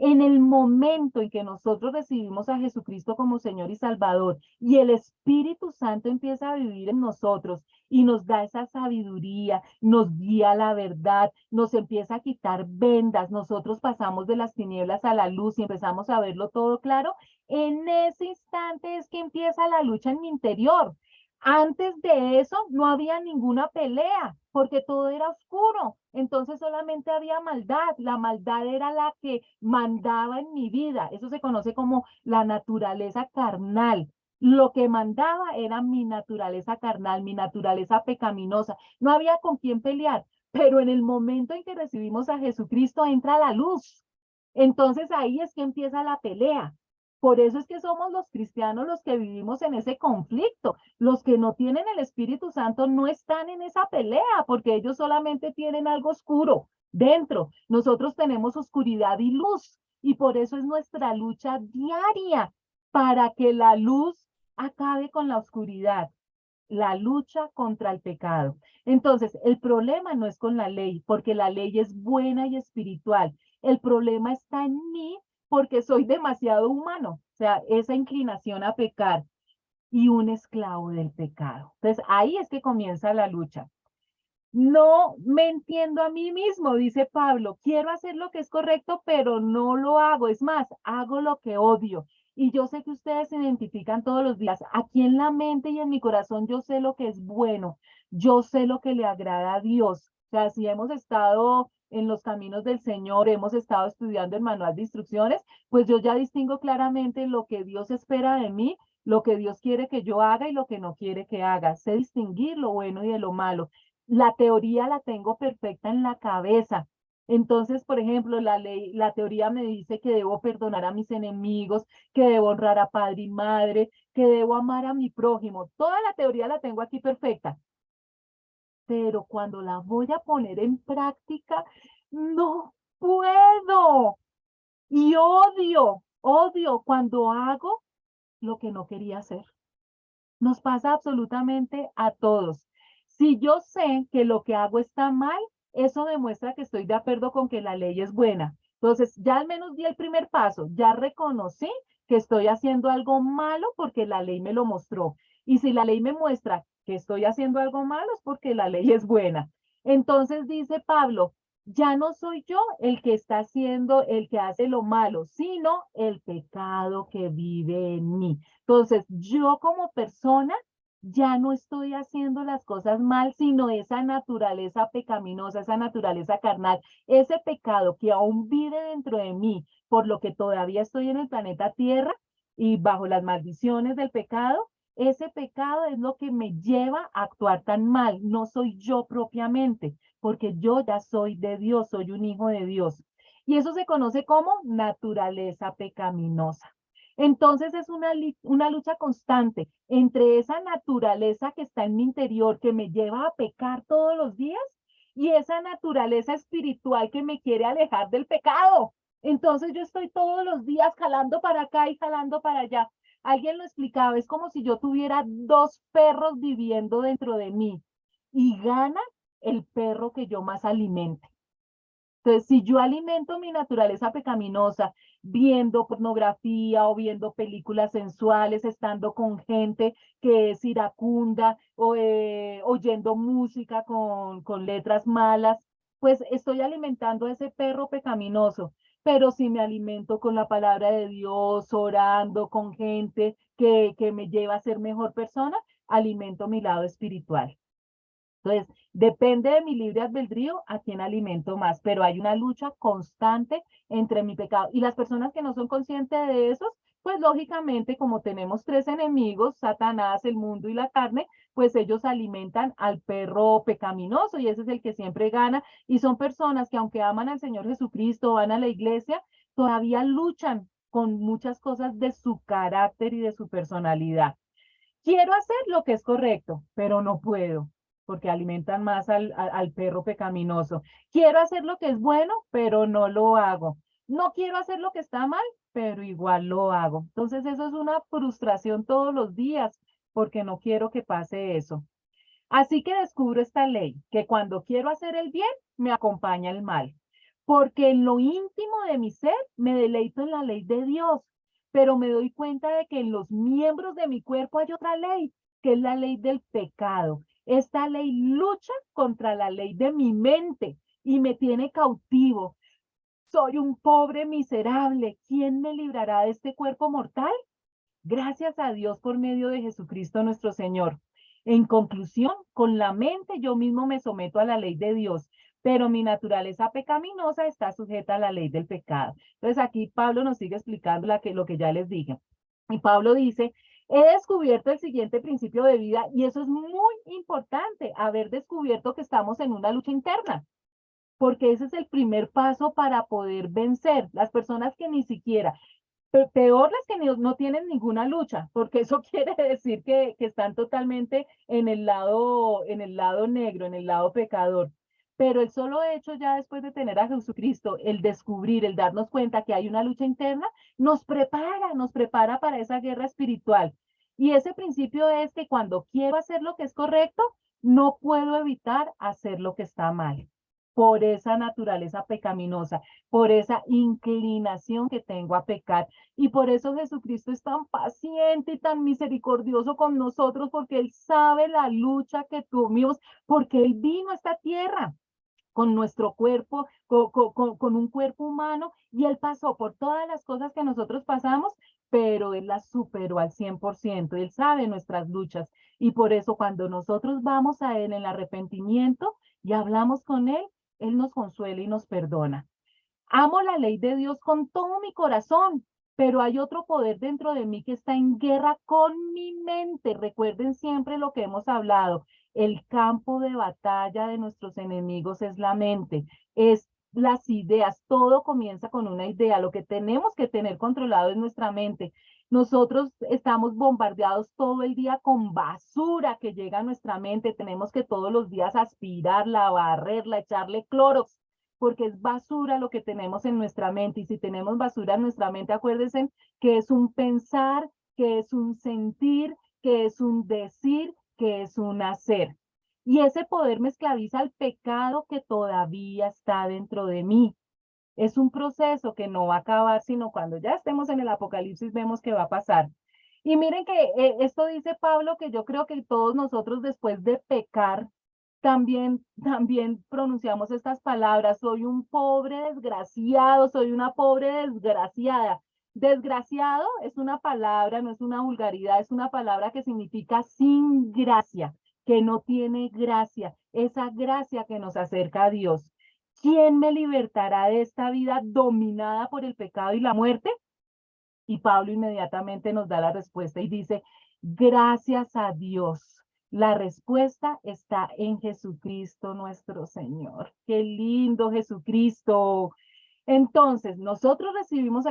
En el momento en que nosotros recibimos a Jesucristo como Señor y Salvador y el Espíritu Santo empieza a vivir en nosotros y nos da esa sabiduría, nos guía a la verdad, nos empieza a quitar vendas, nosotros pasamos de las tinieblas a la luz y empezamos a verlo todo claro, en ese instante es que empieza la lucha en mi interior. Antes de eso no había ninguna pelea porque todo era oscuro. Entonces solamente había maldad. La maldad era la que mandaba en mi vida. Eso se conoce como la naturaleza carnal. Lo que mandaba era mi naturaleza carnal, mi naturaleza pecaminosa. No había con quién pelear, pero en el momento en que recibimos a Jesucristo entra la luz. Entonces ahí es que empieza la pelea. Por eso es que somos los cristianos los que vivimos en ese conflicto. Los que no tienen el Espíritu Santo no están en esa pelea porque ellos solamente tienen algo oscuro dentro. Nosotros tenemos oscuridad y luz y por eso es nuestra lucha diaria para que la luz acabe con la oscuridad. La lucha contra el pecado. Entonces, el problema no es con la ley, porque la ley es buena y espiritual. El problema está en mí porque soy demasiado humano, o sea, esa inclinación a pecar y un esclavo del pecado. Entonces, ahí es que comienza la lucha. No me entiendo a mí mismo, dice Pablo. Quiero hacer lo que es correcto, pero no lo hago. Es más, hago lo que odio. Y yo sé que ustedes se identifican todos los días. Aquí en la mente y en mi corazón yo sé lo que es bueno. Yo sé lo que le agrada a Dios. O sea, si hemos estado en los caminos del Señor, hemos estado estudiando el manual de instrucciones, pues yo ya distingo claramente lo que Dios espera de mí, lo que Dios quiere que yo haga y lo que no quiere que haga. Sé distinguir lo bueno y de lo malo. La teoría la tengo perfecta en la cabeza. Entonces, por ejemplo, la teoría me dice que debo perdonar a mis enemigos, que debo honrar a padre y madre, que debo amar a mi prójimo. Toda la teoría la tengo aquí perfecta. Pero cuando la voy a poner en práctica, no puedo. Y odio cuando hago lo que no quería hacer. Nos pasa absolutamente a todos. Si yo sé que lo que hago está mal, eso demuestra que estoy de acuerdo con que la ley es buena. Entonces, ya al menos di el primer paso, ya reconocí que estoy haciendo algo malo porque la ley me lo mostró. Y si la ley me muestra que estoy haciendo algo malo, es porque la ley es buena. Entonces dice Pablo, ya no soy yo el que está haciendo, el que hace lo malo, sino el pecado que vive en mí. Entonces, yo como persona ya no estoy haciendo las cosas mal, sino esa naturaleza pecaminosa, esa naturaleza carnal, ese pecado que aún vive dentro de mí, por lo que todavía estoy en el planeta Tierra y bajo las maldiciones del pecado, ese pecado es lo que me lleva a actuar tan mal. No soy yo propiamente, porque yo ya soy de Dios, soy un hijo de Dios. Y eso se conoce como naturaleza pecaminosa. Entonces es una lucha constante entre esa naturaleza que está en mi interior, que me lleva a pecar todos los días, y esa naturaleza espiritual que me quiere alejar del pecado. Entonces yo estoy todos los días jalando para acá y jalando para allá. Alguien lo explicaba, es como si yo tuviera dos perros viviendo dentro de mí y gana el perro que yo más alimente. Entonces, si yo alimento mi naturaleza pecaminosa viendo pornografía o viendo películas sensuales, estando con gente que es iracunda o oyendo música con letras malas, pues estoy alimentando a ese perro pecaminoso. Pero si me alimento con la palabra de Dios, orando con gente que me lleva a ser mejor persona, alimento mi lado espiritual. Entonces, depende de mi libre albedrío a quién alimento más, pero hay una lucha constante entre mi pecado. Y las personas que no son conscientes de eso, pues lógicamente como tenemos tres enemigos, Satanás, el mundo y la carne, pues ellos alimentan al perro pecaminoso y ese es el que siempre gana. Y son personas que aunque aman al Señor Jesucristo, van a la iglesia, todavía luchan con muchas cosas de su carácter y de su personalidad. Quiero hacer lo que es correcto, pero no puedo, porque alimentan más al perro pecaminoso. Quiero hacer lo que es bueno, pero no lo hago. No quiero hacer lo que está mal, pero igual lo hago. Entonces eso es una frustración todos los días, porque no quiero que pase eso. Así que descubro esta ley, que cuando quiero hacer el bien, me acompaña el mal, porque en lo íntimo de mi ser me deleito en la ley de Dios, pero me doy cuenta de que en los miembros de mi cuerpo hay otra ley, que es la ley del pecado. Esta ley lucha contra la ley de mi mente y me tiene cautivo. Soy un pobre miserable. ¿Quién me librará de este cuerpo mortal? Gracias a Dios por medio de Jesucristo nuestro Señor. En conclusión, con la mente yo mismo me someto a la ley de Dios, pero mi naturaleza pecaminosa está sujeta a la ley del pecado. Entonces aquí Pablo nos sigue explicando lo que ya les dije. Y Pablo dice, he descubierto el siguiente principio de vida y eso es muy importante, haber descubierto que estamos en una lucha interna, porque ese es el primer paso para poder vencer. Las personas que ni siquiera peor las que no tienen ninguna lucha, porque eso quiere decir que están totalmente en el lado negro, en el lado pecador. Pero el solo hecho ya después de tener a Jesucristo, el descubrir, el darnos cuenta que hay una lucha interna, nos prepara para esa guerra espiritual. Y ese principio es que cuando quiero hacer lo que es correcto, no puedo evitar hacer lo que está mal por esa naturaleza pecaminosa, por esa inclinación que tengo a pecar. Y por eso Jesucristo es tan paciente y tan misericordioso con nosotros, porque Él sabe la lucha que tuvimos, porque Él vino a esta tierra con nuestro cuerpo, con un cuerpo humano, y Él pasó por todas las cosas que nosotros pasamos, pero Él las superó al 100%. Él sabe nuestras luchas. Y por eso cuando nosotros vamos a Él en el arrepentimiento y hablamos con Él, Él nos consuela y nos perdona. Amo la ley de Dios con todo mi corazón, pero hay otro poder dentro de mí que está en guerra con mi mente. Recuerden siempre lo que hemos hablado. El campo de batalla de nuestros enemigos es la mente, es las ideas. Todo comienza con una idea. Lo que tenemos que tener controlado es nuestra mente. Nosotros estamos bombardeados todo el día con basura que llega a nuestra mente. Tenemos que todos los días aspirarla, barrerla, echarle clorox porque es basura lo que tenemos en nuestra mente. Y si tenemos basura en nuestra mente, acuérdense que es un pensar, que es un sentir, que es un decir, que es un hacer. Y ese poder me esclaviza al pecado que todavía está dentro de mí. Es un proceso que no va a acabar, sino cuando ya estemos en el Apocalipsis vemos que va a pasar. Y miren que esto dice Pablo, que yo creo que todos nosotros después de pecar, también pronunciamos estas palabras, soy un pobre desgraciado, soy una pobre desgraciada. Desgraciado es una palabra, no es una vulgaridad, es una palabra que significa sin gracia, que no tiene gracia, esa gracia que nos acerca a Dios. ¿Quién me libertará de esta vida dominada por el pecado y la muerte? Y Pablo inmediatamente nos da la respuesta y dice, gracias a Dios. La respuesta está en Jesucristo nuestro Señor. Qué lindo Jesucristo. Entonces, nosotros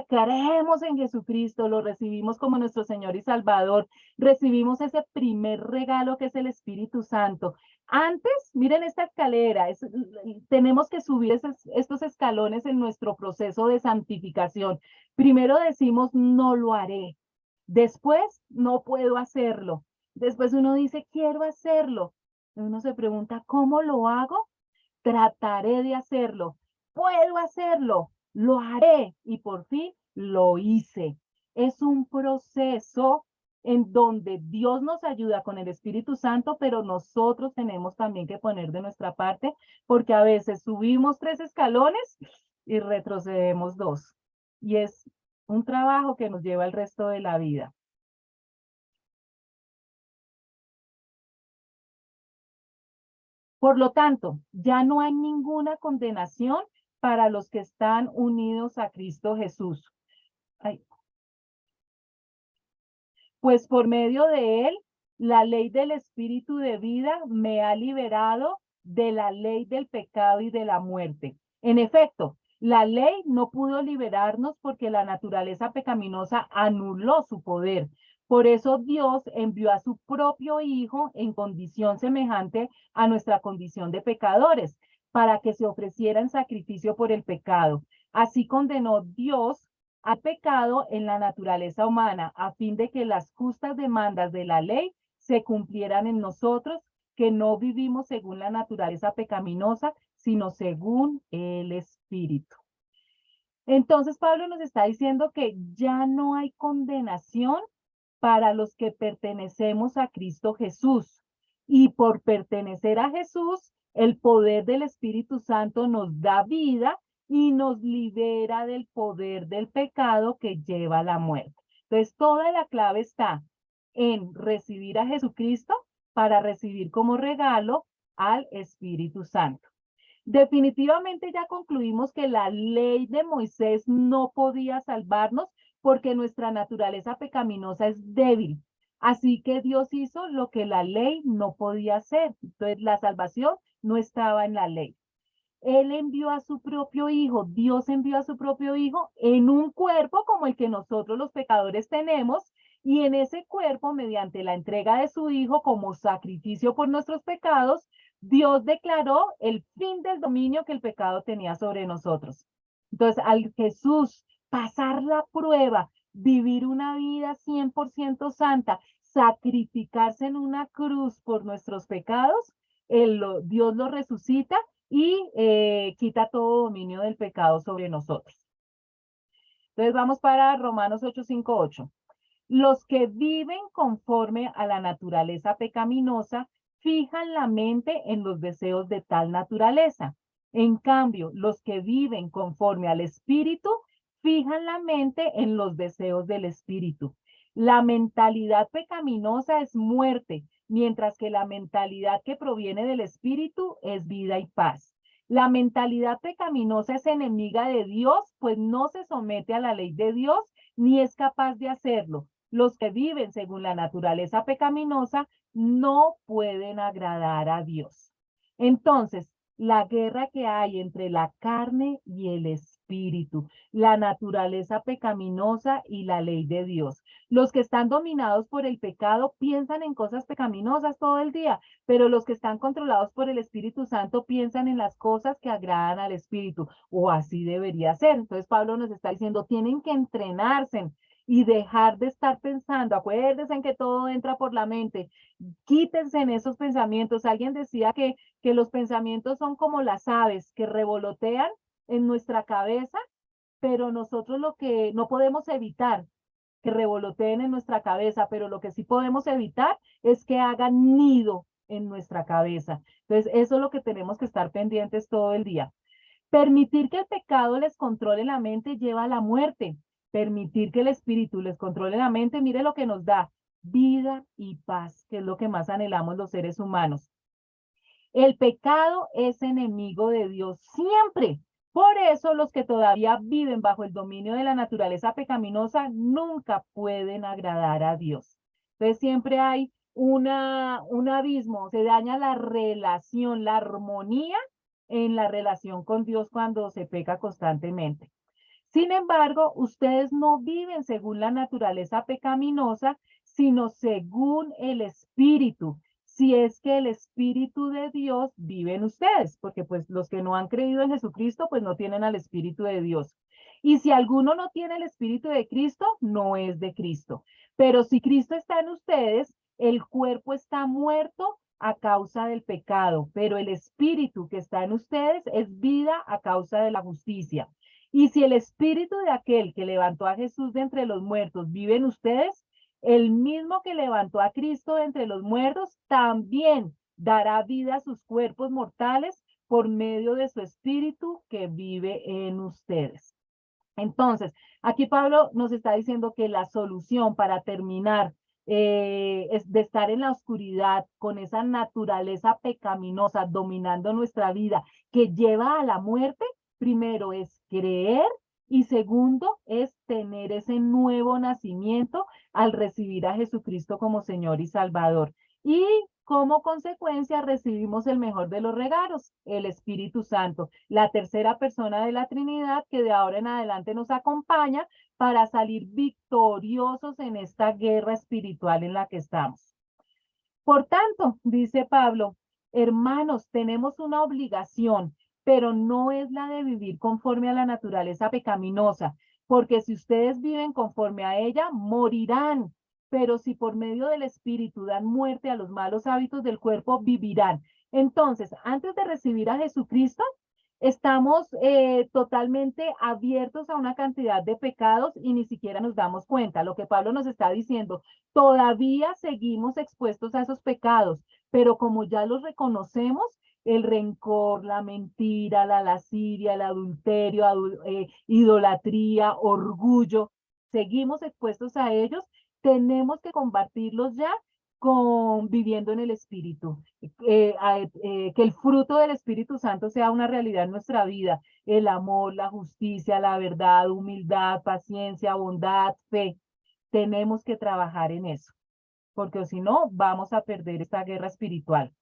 creemos en Jesucristo, lo recibimos como nuestro Señor y Salvador, recibimos ese primer regalo que es el Espíritu Santo. Antes, miren esta escalera, tenemos que subir estos escalones en nuestro proceso de santificación. Primero decimos, no lo haré. Después, no puedo hacerlo. Después uno dice, quiero hacerlo. Uno se pregunta, ¿cómo lo hago? Trataré de hacerlo. Puedo hacerlo. Lo haré. Y por fin lo hice. Es un proceso en donde Dios nos ayuda con el Espíritu Santo, pero nosotros tenemos también que poner de nuestra parte, porque a veces subimos 3 escalones y retrocedemos 2. Y es un trabajo que nos lleva el resto de la vida. Por lo tanto, ya no hay ninguna condenación para los que están unidos a Cristo Jesús. Ay, pues por medio de él, la ley del espíritu de vida me ha liberado de la ley del pecado y de la muerte. En efecto, la ley no pudo liberarnos porque la naturaleza pecaminosa anuló su poder. Por eso Dios envió a su propio Hijo en condición semejante a nuestra condición de pecadores, para que se ofreciera en sacrificio por el pecado. Así condenó Dios al pecado en la naturaleza humana, a fin de que las justas demandas de la ley se cumplieran en nosotros, que no vivimos según la naturaleza pecaminosa, sino según el Espíritu. Entonces Pablo nos está diciendo que ya no hay condenación para los que pertenecemos a Cristo Jesús. Y por pertenecer a Jesús, el poder del Espíritu Santo nos da vida y nos libera del poder del pecado que lleva a la muerte. Entonces, toda la clave está en recibir a Jesucristo para recibir como regalo al Espíritu Santo. Definitivamente ya concluimos que la ley de Moisés no podía salvarnos porque nuestra naturaleza pecaminosa es débil. Así que Dios hizo lo que la ley no podía hacer. Entonces la salvación no estaba en la ley. Él envió a su propio hijo, Dios envió a su propio hijo en un cuerpo como el que nosotros los pecadores tenemos, y en ese cuerpo, mediante la entrega de su hijo como sacrificio por nuestros pecados, Dios declaró el fin del dominio que el pecado tenía sobre nosotros. Entonces, al Jesús pasar la prueba, vivir una vida 100% santa, sacrificarse en una cruz por nuestros pecados, Dios lo resucita y quita todo dominio del pecado sobre nosotros. Entonces vamos para Romanos 8, 5, 8. Los que viven conforme a la naturaleza pecaminosa fijan la mente en los deseos de tal naturaleza. En cambio, los que viven conforme al Espíritu fijan la mente en los deseos del Espíritu. La mentalidad pecaminosa es muerte, mientras que la mentalidad que proviene del Espíritu es vida y paz. La mentalidad pecaminosa es enemiga de Dios, pues no se somete a la ley de Dios ni es capaz de hacerlo. Los que viven según la naturaleza pecaminosa no pueden agradar a Dios. Entonces, la guerra que hay entre la carne y el espíritu, la naturaleza pecaminosa y la ley de Dios. Los que están dominados por el pecado piensan en cosas pecaminosas todo el día, pero los que están controlados por el Espíritu Santo piensan en las cosas que agradan al Espíritu, o así debería ser. Entonces Pablo nos está diciendo, tienen que entrenarse y dejar de estar pensando. Acuérdense en que todo entra por la mente. Quítense en esos pensamientos. Alguien decía que los pensamientos son como las aves que revolotean en nuestra cabeza, pero nosotros lo que no podemos evitar que revoloteen en nuestra cabeza, pero lo que sí podemos evitar es que hagan nido en nuestra cabeza. Entonces, eso es lo que tenemos que estar pendientes todo el día. Permitir que el pecado les controle la mente lleva a la muerte. Permitir que el espíritu les controle la mente, mire lo que nos da: vida y paz, que es lo que más anhelamos los seres humanos. El pecado es enemigo de Dios siempre. Por eso los que todavía viven bajo el dominio de la naturaleza pecaminosa nunca pueden agradar a Dios. Entonces siempre hay un abismo, se daña la relación, la armonía en la relación con Dios cuando se peca constantemente. Sin embargo, ustedes no viven según la naturaleza pecaminosa, sino según el Espíritu, si es que el Espíritu de Dios vive en ustedes, porque pues los que no han creído en Jesucristo, pues no tienen al Espíritu de Dios. Y si alguno no tiene el Espíritu de Cristo, no es de Cristo. Pero si Cristo está en ustedes, el cuerpo está muerto a causa del pecado, pero el Espíritu que está en ustedes es vida a causa de la justicia. Y si el espíritu de aquel que levantó a Jesús de entre los muertos vive en ustedes, el mismo que levantó a Cristo de entre los muertos también dará vida a sus cuerpos mortales por medio de su espíritu que vive en ustedes. Entonces, aquí Pablo nos está diciendo que la solución para terminar es de estar en la oscuridad con esa naturaleza pecaminosa dominando nuestra vida que lleva a la muerte, primero es creer Y segundo es tener ese nuevo nacimiento al recibir a Jesucristo como Señor y Salvador. Y como consecuencia recibimos el mejor de los regalos, el Espíritu Santo, la tercera persona de la Trinidad que de ahora en adelante nos acompaña para salir victoriosos en esta guerra espiritual en la que estamos. Por tanto, dice Pablo, hermanos, tenemos una obligación, pero no es la de vivir conforme a la naturaleza pecaminosa, porque si ustedes viven conforme a ella, morirán. Pero si por medio del Espíritu dan muerte a los malos hábitos del cuerpo, vivirán. Entonces, antes de recibir a Jesucristo, estamos totalmente abiertos a una cantidad de pecados y ni siquiera nos damos cuenta. Lo que Pablo nos está diciendo, todavía seguimos expuestos a esos pecados, pero como ya los reconocemos, el rencor, la mentira, la lascivia, el adulterio, idolatría, orgullo, seguimos expuestos a ellos, tenemos que combatirlos ya con viviendo en el Espíritu. Que el fruto del Espíritu Santo sea una realidad en nuestra vida, el amor, la justicia, la verdad, humildad, paciencia, bondad, fe. Tenemos que trabajar en eso, porque si no, vamos a perder esta guerra espiritual.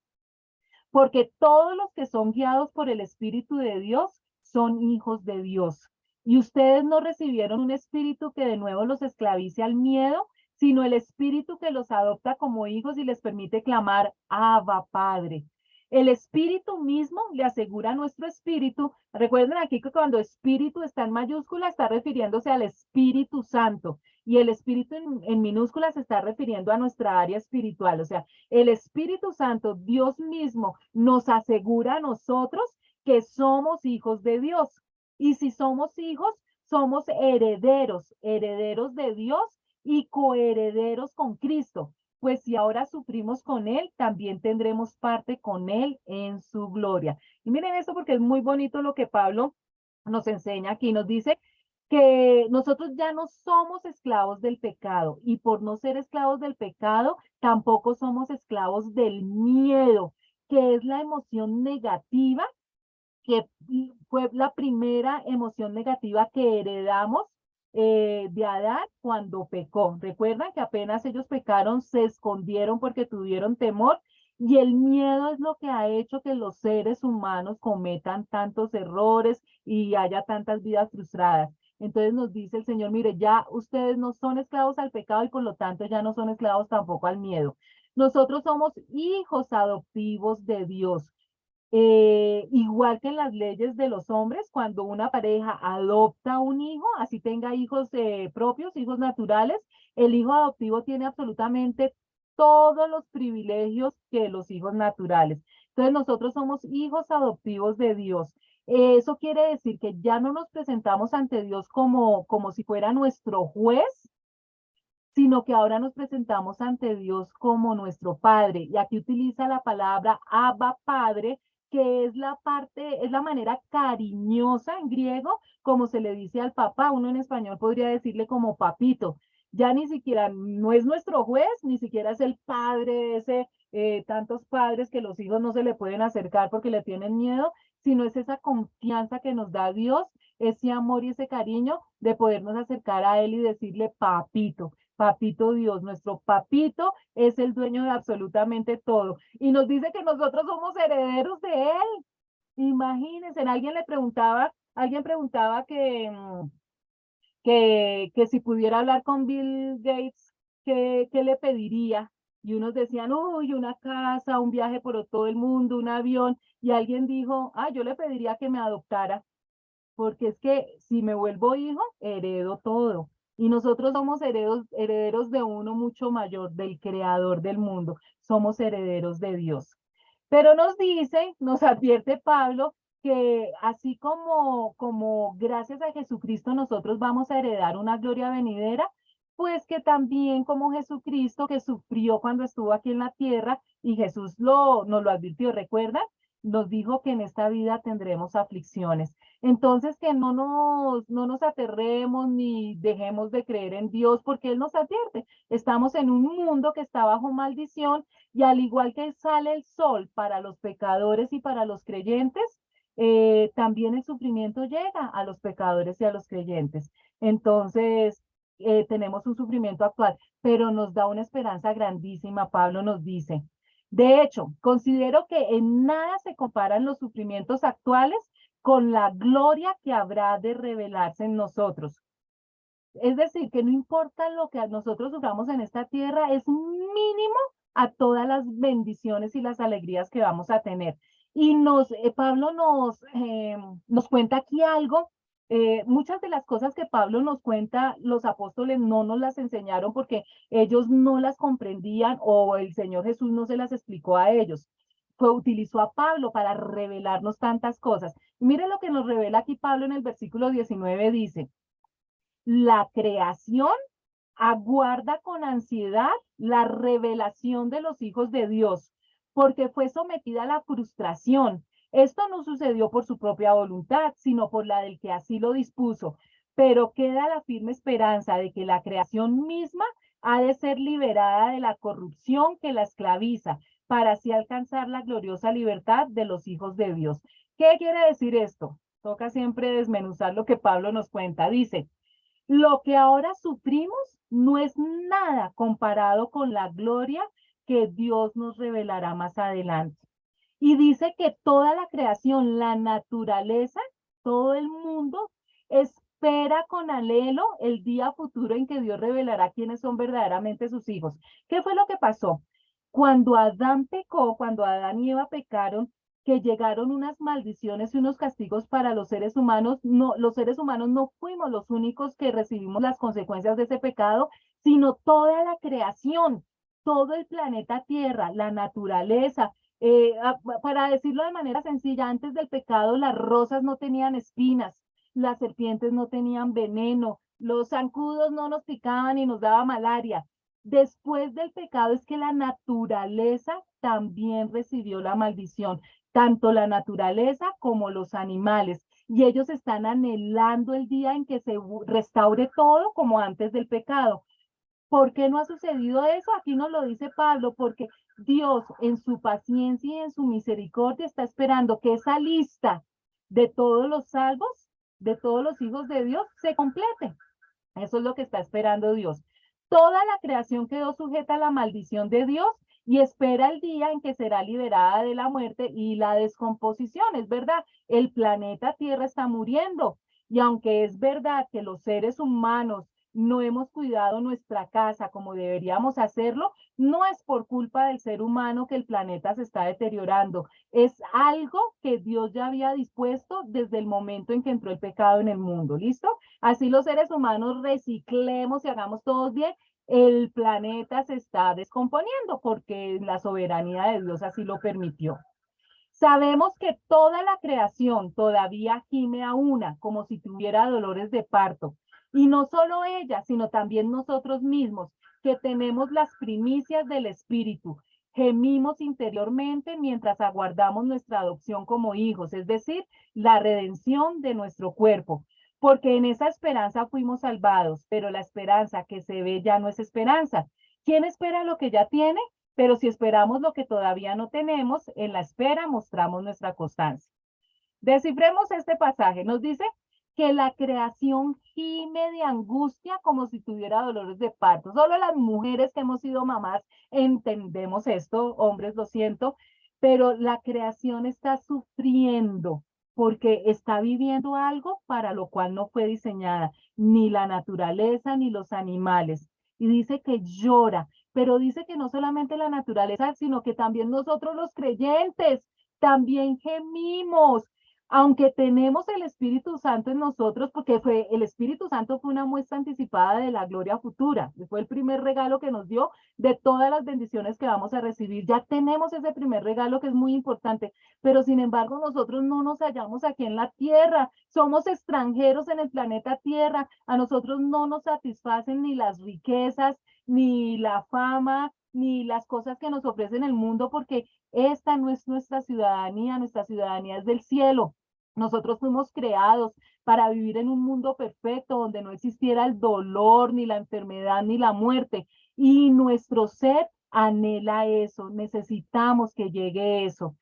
Porque todos los que son guiados por el Espíritu de Dios son hijos de Dios. Y ustedes no recibieron un espíritu que de nuevo los esclavice al miedo, sino el espíritu que los adopta como hijos y les permite clamar, Abba, Padre. El espíritu mismo le asegura a nuestro espíritu, recuerden aquí que cuando espíritu está en mayúscula está refiriéndose al Espíritu Santo y el espíritu en minúscula se está refiriendo a nuestra área espiritual, o sea, el Espíritu Santo, Dios mismo, nos asegura a nosotros que somos hijos de Dios. Y si somos hijos, somos herederos, herederos de Dios y coherederos con Cristo. Pues si ahora sufrimos con Él, también tendremos parte con Él en su gloria. Y miren esto porque es muy bonito lo que Pablo nos enseña aquí. Nos dice que nosotros ya no somos esclavos del pecado y por no ser esclavos del pecado, tampoco somos esclavos del miedo, que es la emoción negativa, que fue la primera emoción negativa que heredamos de Adán cuando pecó. Recuerdan que apenas ellos pecaron, se escondieron porque tuvieron temor y el miedo es lo que ha hecho que los seres humanos cometan tantos errores y haya tantas vidas frustradas. Entonces nos dice el Señor, mire, ya ustedes no son esclavos al pecado y por lo tanto ya no son esclavos tampoco al miedo. Nosotros somos hijos adoptivos de Dios. Igual que en las leyes de los hombres, cuando una pareja adopta un hijo, así tenga hijos propios, hijos naturales, el hijo adoptivo tiene absolutamente todos los privilegios que los hijos naturales. Entonces nosotros somos hijos adoptivos de Dios. Eso quiere decir que ya no nos presentamos ante Dios como si fuera nuestro juez, sino que ahora nos presentamos ante Dios como nuestro Padre. Y aquí utiliza la palabra Abba Padre, que es la parte, es la manera cariñosa en griego, como se le dice al papá. Uno en español podría decirle como papito. Ya ni siquiera no es nuestro juez, ni siquiera es el padre ese, tantos padres que los hijos no se le pueden acercar porque le tienen miedo, sino es esa confianza que nos da Dios, ese amor y ese cariño de podernos acercar a Él y decirle papito. Papito Dios, nuestro papito es el dueño de absolutamente todo. Y nos dice que nosotros somos herederos de él. Imagínense, alguien preguntaba que si pudiera hablar con Bill Gates, ¿qué le pediría? Y unos decían, uy, una casa, un viaje por todo el mundo, un avión. Y alguien dijo, yo le pediría que me adoptara porque es que si me vuelvo hijo, heredo todo. Y nosotros somos herederos de uno mucho mayor, del creador del mundo. Somos herederos de Dios. Pero nos dice, nos advierte Pablo, que así como gracias a Jesucristo nosotros vamos a heredar una gloria venidera, pues que también como Jesucristo que sufrió cuando estuvo aquí en la tierra y Jesús nos lo advirtió, ¿recuerdan? Nos dijo que en esta vida tendremos aflicciones. Entonces, que no nos aterremos ni dejemos de creer en Dios porque Él nos advierte. Estamos en un mundo que está bajo maldición y al igual que sale el sol para los pecadores y para los creyentes, también el sufrimiento llega a los pecadores y a los creyentes. Entonces, tenemos un sufrimiento actual, pero nos da una esperanza grandísima. Pablo nos dice, de hecho, considero que en nada se comparan los sufrimientos actuales con la gloria que habrá de revelarse en nosotros. Es decir, que no importa lo que nosotros suframos en esta tierra, es mínimo a todas las bendiciones y las alegrías que vamos a tener. Y Pablo nos cuenta aquí algo. Muchas de las cosas que Pablo nos cuenta, los apóstoles no nos las enseñaron porque ellos no las comprendían o el Señor Jesús no se las explicó a ellos. Utilizó a Pablo para revelarnos tantas cosas. Mire lo que nos revela aquí Pablo en el versículo 19, dice, la creación aguarda con ansiedad la revelación de los hijos de Dios, porque fue sometida a la frustración. Esto no sucedió por su propia voluntad, sino por la del que así lo dispuso. Pero queda la firme esperanza de que la creación misma ha de ser liberada de la corrupción que la esclaviza, para así alcanzar la gloriosa libertad de los hijos de Dios. ¿Qué quiere decir esto? Toca siempre desmenuzar lo que Pablo nos cuenta. Dice, lo que ahora sufrimos no es nada comparado con la gloria que Dios nos revelará más adelante. Y dice que toda la creación, la naturaleza, todo el mundo espera con anhelo el día futuro en que Dios revelará quiénes son verdaderamente sus hijos. ¿Qué fue lo que pasó? Cuando Adán pecó, cuando Adán y Eva pecaron, que llegaron unas maldiciones y unos castigos para los seres humanos, no, los seres humanos no fuimos los únicos que recibimos las consecuencias de ese pecado, sino toda la creación, todo el planeta Tierra, la naturaleza. Para decirlo de manera sencilla, antes del pecado las rosas no tenían espinas, las serpientes no tenían veneno, los zancudos no nos picaban y nos daba malaria. Después del pecado es que la naturaleza también recibió la maldición, tanto la naturaleza como los animales. Y ellos están anhelando el día en que se restaure todo como antes del pecado. ¿Por qué no ha sucedido eso? Aquí nos lo dice Pablo, porque Dios en su paciencia y en su misericordia está esperando que esa lista de todos los salvos, de todos los hijos de Dios, se complete. Eso es lo que está esperando Dios. Toda la creación quedó sujeta a la maldición de Dios y espera el día en que será liberada de la muerte y la descomposición. Es verdad, el planeta Tierra está muriendo y aunque es verdad que los seres humanos no hemos cuidado nuestra casa como deberíamos hacerlo, no es por culpa del ser humano que el planeta se está deteriorando. Es algo que Dios ya había dispuesto desde el momento en que entró el pecado en el mundo. ¿Listo? Así los seres humanos reciclemos y hagamos todos bien, el planeta se está descomponiendo porque la soberanía de Dios así lo permitió. Sabemos que toda la creación todavía gime a una, como si tuviera dolores de parto. Y no solo ella, sino también nosotros mismos, que tenemos las primicias del Espíritu. Gemimos interiormente mientras aguardamos nuestra adopción como hijos, es decir, la redención de nuestro cuerpo. Porque en esa esperanza fuimos salvados, pero la esperanza que se ve ya no es esperanza. ¿Quién espera lo que ya tiene? Pero si esperamos lo que todavía no tenemos, en la espera mostramos nuestra constancia. Descifremos este pasaje. Nos dice que la creación gime de angustia como si tuviera dolores de parto. Solo las mujeres que hemos sido mamás entendemos esto, hombres, lo siento, pero la creación está sufriendo porque está viviendo algo para lo cual no fue diseñada, ni la naturaleza ni los animales. Y dice que llora, pero dice que no solamente la naturaleza, sino que también nosotros los creyentes también gemimos, aunque tenemos el Espíritu Santo en nosotros, porque el Espíritu Santo fue una muestra anticipada de la gloria futura, fue el primer regalo que nos dio de todas las bendiciones que vamos a recibir. Ya tenemos ese primer regalo que es muy importante, pero sin embargo nosotros no nos hallamos aquí en la tierra, somos extranjeros en el planeta Tierra, a nosotros no nos satisfacen ni las riquezas, ni la fama, ni las cosas que nos ofrecen el mundo, porque esta no es nuestra ciudadanía es del cielo. Nosotros fuimos creados para vivir en un mundo perfecto donde no existiera el dolor, ni la enfermedad, ni la muerte. Y nuestro ser anhela eso, necesitamos que llegue eso.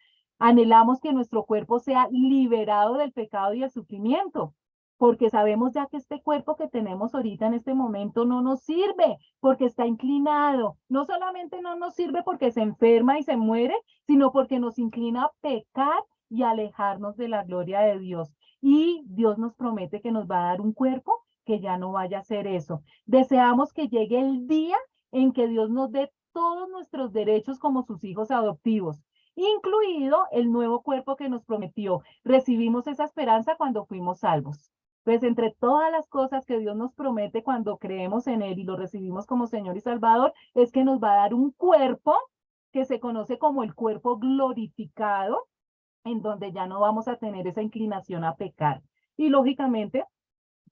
Anhelamos que nuestro cuerpo sea liberado del pecado y el sufrimiento, porque sabemos ya que este cuerpo que tenemos ahorita en este momento no nos sirve, porque está inclinado. No solamente no nos sirve porque se enferma y se muere, sino porque nos inclina a pecar y alejarnos de la gloria de Dios. Y Dios nos promete que nos va a dar un cuerpo que ya no vaya a ser eso. Deseamos que llegue el día en que Dios nos dé todos nuestros derechos como sus hijos adoptivos, incluido el nuevo cuerpo que nos prometió. Recibimos esa esperanza cuando fuimos salvos. Pues entre todas las cosas que Dios nos promete cuando creemos en Él y lo recibimos como Señor y Salvador, es que nos va a dar un cuerpo que se conoce como el cuerpo glorificado, en donde ya no vamos a tener esa inclinación a pecar. Y lógicamente,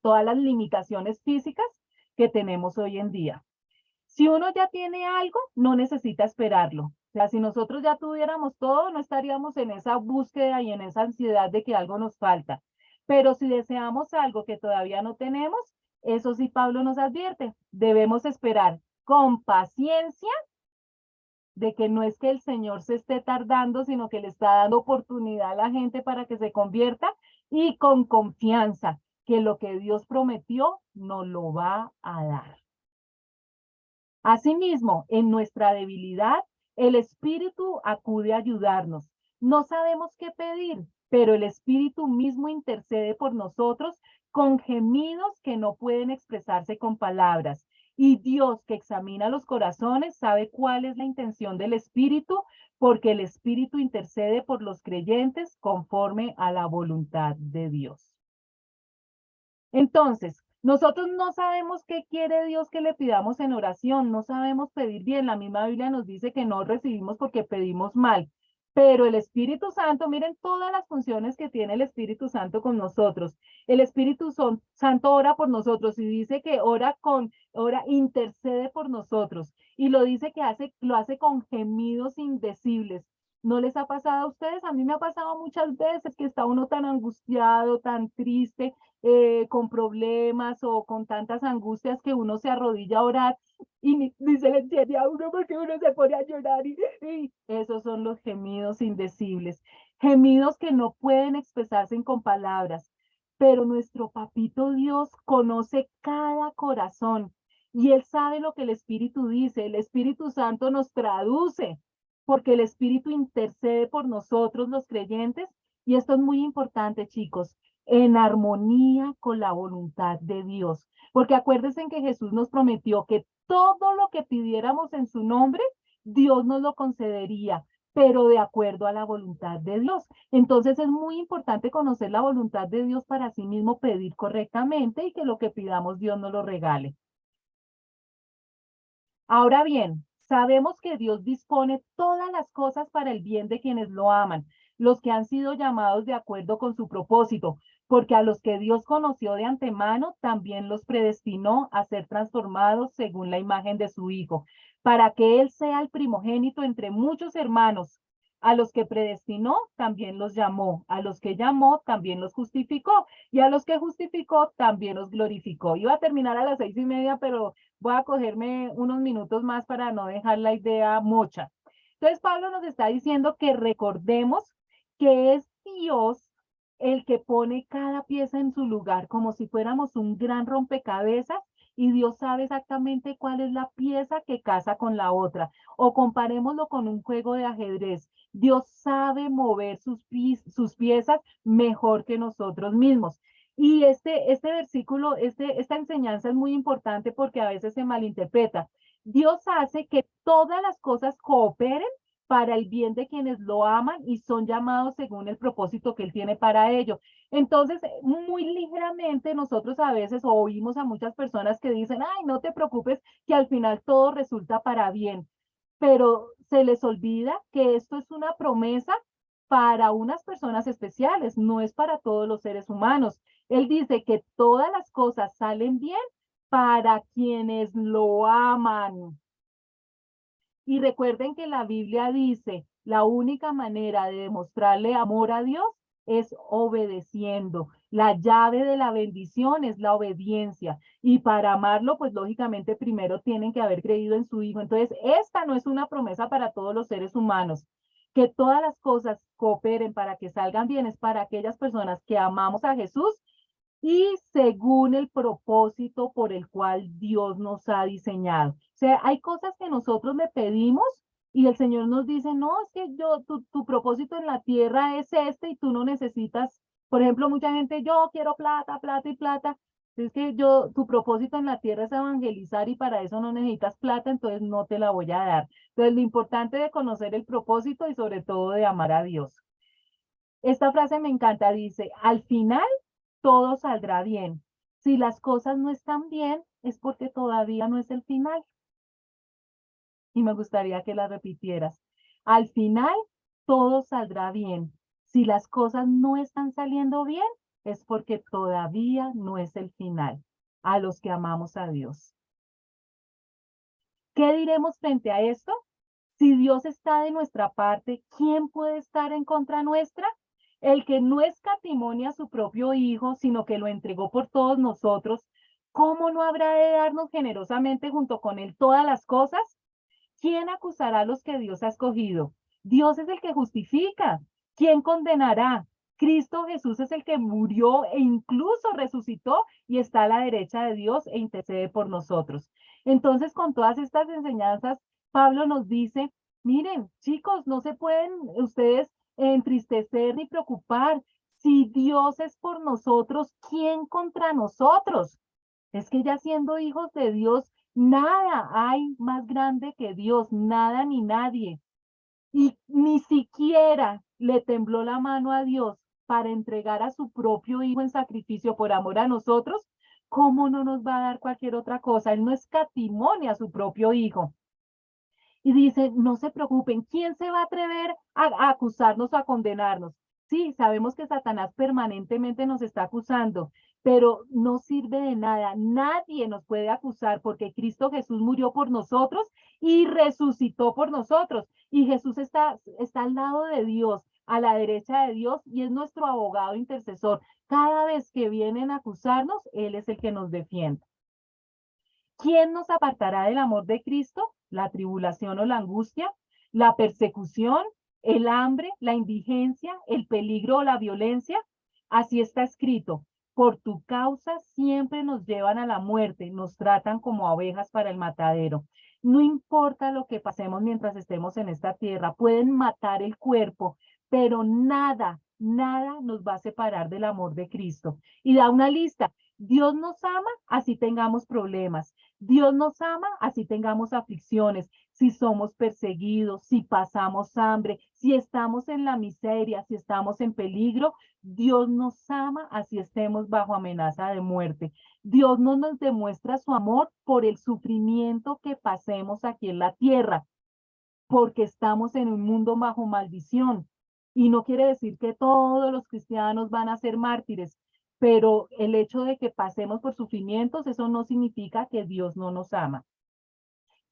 todas las limitaciones físicas que tenemos hoy en día. Si uno ya tiene algo, no necesita esperarlo. O sea, si nosotros ya tuviéramos todo, no estaríamos en esa búsqueda y en esa ansiedad de que algo nos falta. Pero si deseamos algo que todavía no tenemos, eso sí Pablo nos advierte, debemos esperar con paciencia, de que no es que el Señor se esté tardando, sino que le está dando oportunidad a la gente para que se convierta, y con confianza que lo que Dios prometió nos lo va a dar. Asimismo, en nuestra debilidad, el Espíritu acude a ayudarnos. No sabemos qué pedir, pero el Espíritu mismo intercede por nosotros con gemidos que no pueden expresarse con palabras. Y Dios, que examina los corazones, sabe cuál es la intención del Espíritu, porque el Espíritu intercede por los creyentes conforme a la voluntad de Dios. Entonces, nosotros no sabemos qué quiere Dios que le pidamos en oración, no sabemos pedir bien. La misma Biblia nos dice que no recibimos porque pedimos mal. Pero el Espíritu Santo, miren todas las funciones que tiene el Espíritu Santo con nosotros. El Santo ora por nosotros y dice que intercede por nosotros. Y lo dice que lo hace con gemidos indecibles. ¿No les ha pasado a ustedes? A mí me ha pasado muchas veces que está uno tan angustiado, tan triste, con problemas o con tantas angustias, que uno se arrodilla a orar y ni se le entiende a uno porque uno se pone a llorar y esos son los gemidos indecibles, gemidos que no pueden expresarse con palabras, pero nuestro papito Dios conoce cada corazón y Él sabe lo que el Espíritu dice. El Espíritu Santo nos traduce porque el Espíritu intercede por nosotros los creyentes, y esto es muy importante, chicos, en armonía con la voluntad de Dios. Porque acuérdense que Jesús nos prometió que todo lo que pidiéramos en su nombre, Dios nos lo concedería, pero de acuerdo a la voluntad de Dios. Entonces es muy importante conocer la voluntad de Dios para sí mismo pedir correctamente y que lo que pidamos Dios nos lo regale. Ahora bien, sabemos que Dios dispone todas las cosas para el bien de quienes lo aman, los que han sido llamados de acuerdo con su propósito, porque a los que Dios conoció de antemano, también los predestinó a ser transformados según la imagen de su Hijo, para que Él sea el primogénito entre muchos hermanos. A los que predestinó, también los llamó. A los que llamó, también los justificó. Y a los que justificó, también los glorificó. Iba a terminar a las 6:30, pero voy a cogerme unos minutos más para no dejar la idea mocha. Entonces, Pablo nos está diciendo que recordemos que es Dios el que pone cada pieza en su lugar, como si fuéramos un gran rompecabezas, y Dios sabe exactamente cuál es la pieza que casa con la otra. O comparémoslo con un juego de ajedrez. Dios sabe mover sus piezas mejor que nosotros mismos. Y este versículo, esta enseñanza es muy importante porque a veces se malinterpreta. Dios hace que todas las cosas cooperen para el bien de quienes lo aman y son llamados según el propósito que Él tiene para ello. Entonces, muy ligeramente nosotros a veces oímos a muchas personas que dicen, ay, no te preocupes, que al final todo resulta para bien, pero se les olvida que esto es una promesa para unas personas especiales, no es para todos los seres humanos. Él dice que todas las cosas salen bien para quienes lo aman. Y recuerden que la Biblia dice, la única manera de demostrarle amor a Dios es obedeciendo. La llave de la bendición es la obediencia. Y para amarlo, pues lógicamente primero tienen que haber creído en su Hijo. Entonces, esta no es una promesa para todos los seres humanos. que todas las cosas cooperen para que salgan bien es para aquellas personas que amamos a Jesús y según el propósito por el cual Dios nos ha diseñado. O sea, hay cosas que nosotros le pedimos y el Señor nos dice, no, es que tu propósito en la tierra es este y tú no necesitas, por ejemplo, mucha gente, yo quiero plata, plata y plata. Es que tu propósito en la tierra es evangelizar y para eso no necesitas plata, entonces no te la voy a dar. Entonces, lo importante de conocer el propósito y sobre todo de amar a Dios. Esta frase me encanta, dice, al final todo saldrá bien. Si las cosas no están bien, es porque todavía no es el final. Y me gustaría que la repitieras. Al final todo saldrá bien. Si las cosas no están saliendo bien, es porque todavía no es el final. A los que amamos a Dios. ¿Qué diremos frente a esto? Si Dios está de nuestra parte, ¿quién puede estar en contra nuestra? El que no escatimó a su propio Hijo, sino que lo entregó por todos nosotros, ¿cómo no habrá de darnos generosamente junto con Él todas las cosas? ¿Quién acusará a los que Dios ha escogido? Dios es el que justifica. ¿Quién condenará? Cristo Jesús es el que murió e incluso resucitó y está a la derecha de Dios e intercede por nosotros. Entonces, con todas estas enseñanzas, Pablo nos dice, miren, chicos, no se pueden ustedes entristecer ni preocupar. Si Dios es por nosotros, ¿quién contra nosotros? Es que ya siendo hijos de Dios, nada hay más grande que Dios, nada ni nadie. Y ni siquiera le tembló la mano a Dios para entregar a su propio hijo en sacrificio por amor a nosotros. ¿Cómo no nos va a dar cualquier otra cosa? Él no escatimó ni a su propio hijo. Y dice, no se preocupen, ¿quién se va a atrever a acusarnos o a condenarnos? Sí, sabemos que Satanás permanentemente nos está acusando, pero no sirve de nada. Nadie nos puede acusar porque Cristo Jesús murió por nosotros y resucitó por nosotros. Y Jesús está al lado de Dios, a la derecha de Dios, y es nuestro abogado intercesor. Cada vez que vienen a acusarnos, Él es el que nos defiende. ¿Quién nos apartará del amor de Cristo? ¿La tribulación o la angustia? ¿La persecución? ¿El hambre? ¿La indigencia? ¿El peligro o la violencia? Así está escrito. Por tu causa siempre nos llevan a la muerte, nos tratan como ovejas para el matadero. No importa lo que pasemos mientras estemos en esta tierra, pueden matar el cuerpo, pero nada, nada nos va a separar del amor de Cristo. Y da una lista. Dios nos ama, así tengamos problemas. Dios nos ama, así tengamos aflicciones, si somos perseguidos, si pasamos hambre, si estamos en la miseria, si estamos en peligro, Dios nos ama, así estemos bajo amenaza de muerte. Dios no nos demuestra su amor por el sufrimiento que pasemos aquí en la tierra, porque estamos en un mundo bajo maldición. Y no quiere decir que todos los cristianos van a ser mártires, pero el hecho de que pasemos por sufrimientos, eso no significa que Dios no nos ama.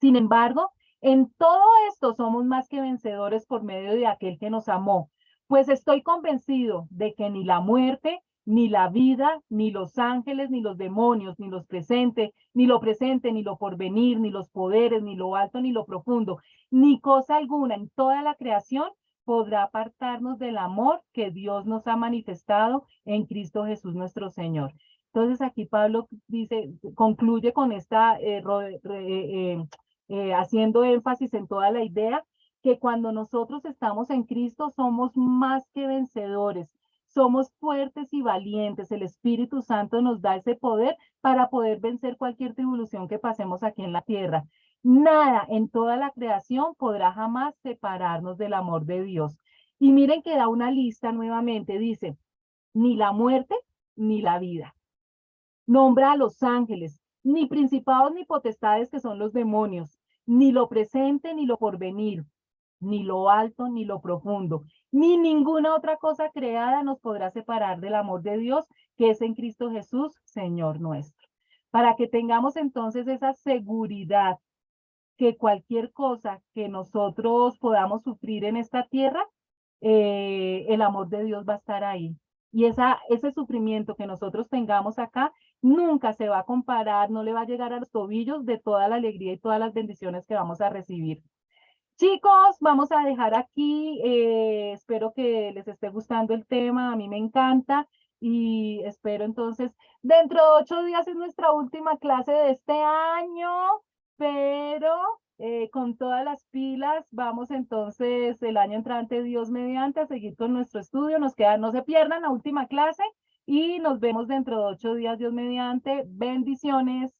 Sin embargo, en todo esto somos más que vencedores por medio de aquel que nos amó, pues estoy convencido de que ni la muerte, ni la vida, ni los ángeles, ni los demonios, ni lo presente, ni lo porvenir, ni los poderes, ni lo alto, ni lo profundo, ni cosa alguna en toda la creación podrá apartarnos del amor que Dios nos ha manifestado en Cristo Jesús nuestro Señor. Entonces aquí Pablo dice, concluye con esta haciendo énfasis en toda la idea que cuando nosotros estamos en Cristo somos más que vencedores, somos fuertes y valientes. El Espíritu Santo nos da ese poder para poder vencer cualquier tribulación que pasemos aquí en la tierra. Nada en toda la creación podrá jamás separarnos del amor de Dios. Y miren que da una lista nuevamente, dice, ni la muerte ni la vida. Nombra a los ángeles, ni principados ni potestades que son los demonios, ni lo presente ni lo porvenir, ni lo alto ni lo profundo, ni ninguna otra cosa creada nos podrá separar del amor de Dios que es en Cristo Jesús, Señor nuestro. Para que tengamos entonces esa seguridad que cualquier cosa que nosotros podamos sufrir en esta tierra, el amor de Dios va a estar ahí. Y ese sufrimiento que nosotros tengamos acá nunca se va a comparar, no le va a llegar a los tobillos de toda la alegría y todas las bendiciones que vamos a recibir. Chicos, vamos a dejar aquí, espero que les esté gustando el tema, a mí me encanta y espero entonces, dentro de 8 días es nuestra última clase de este año, pero con todas las pilas vamos entonces el año entrante, Dios mediante, a seguir con nuestro estudio, nos queda, no se pierdan la última clase y nos vemos dentro de 8 días, Dios mediante, bendiciones.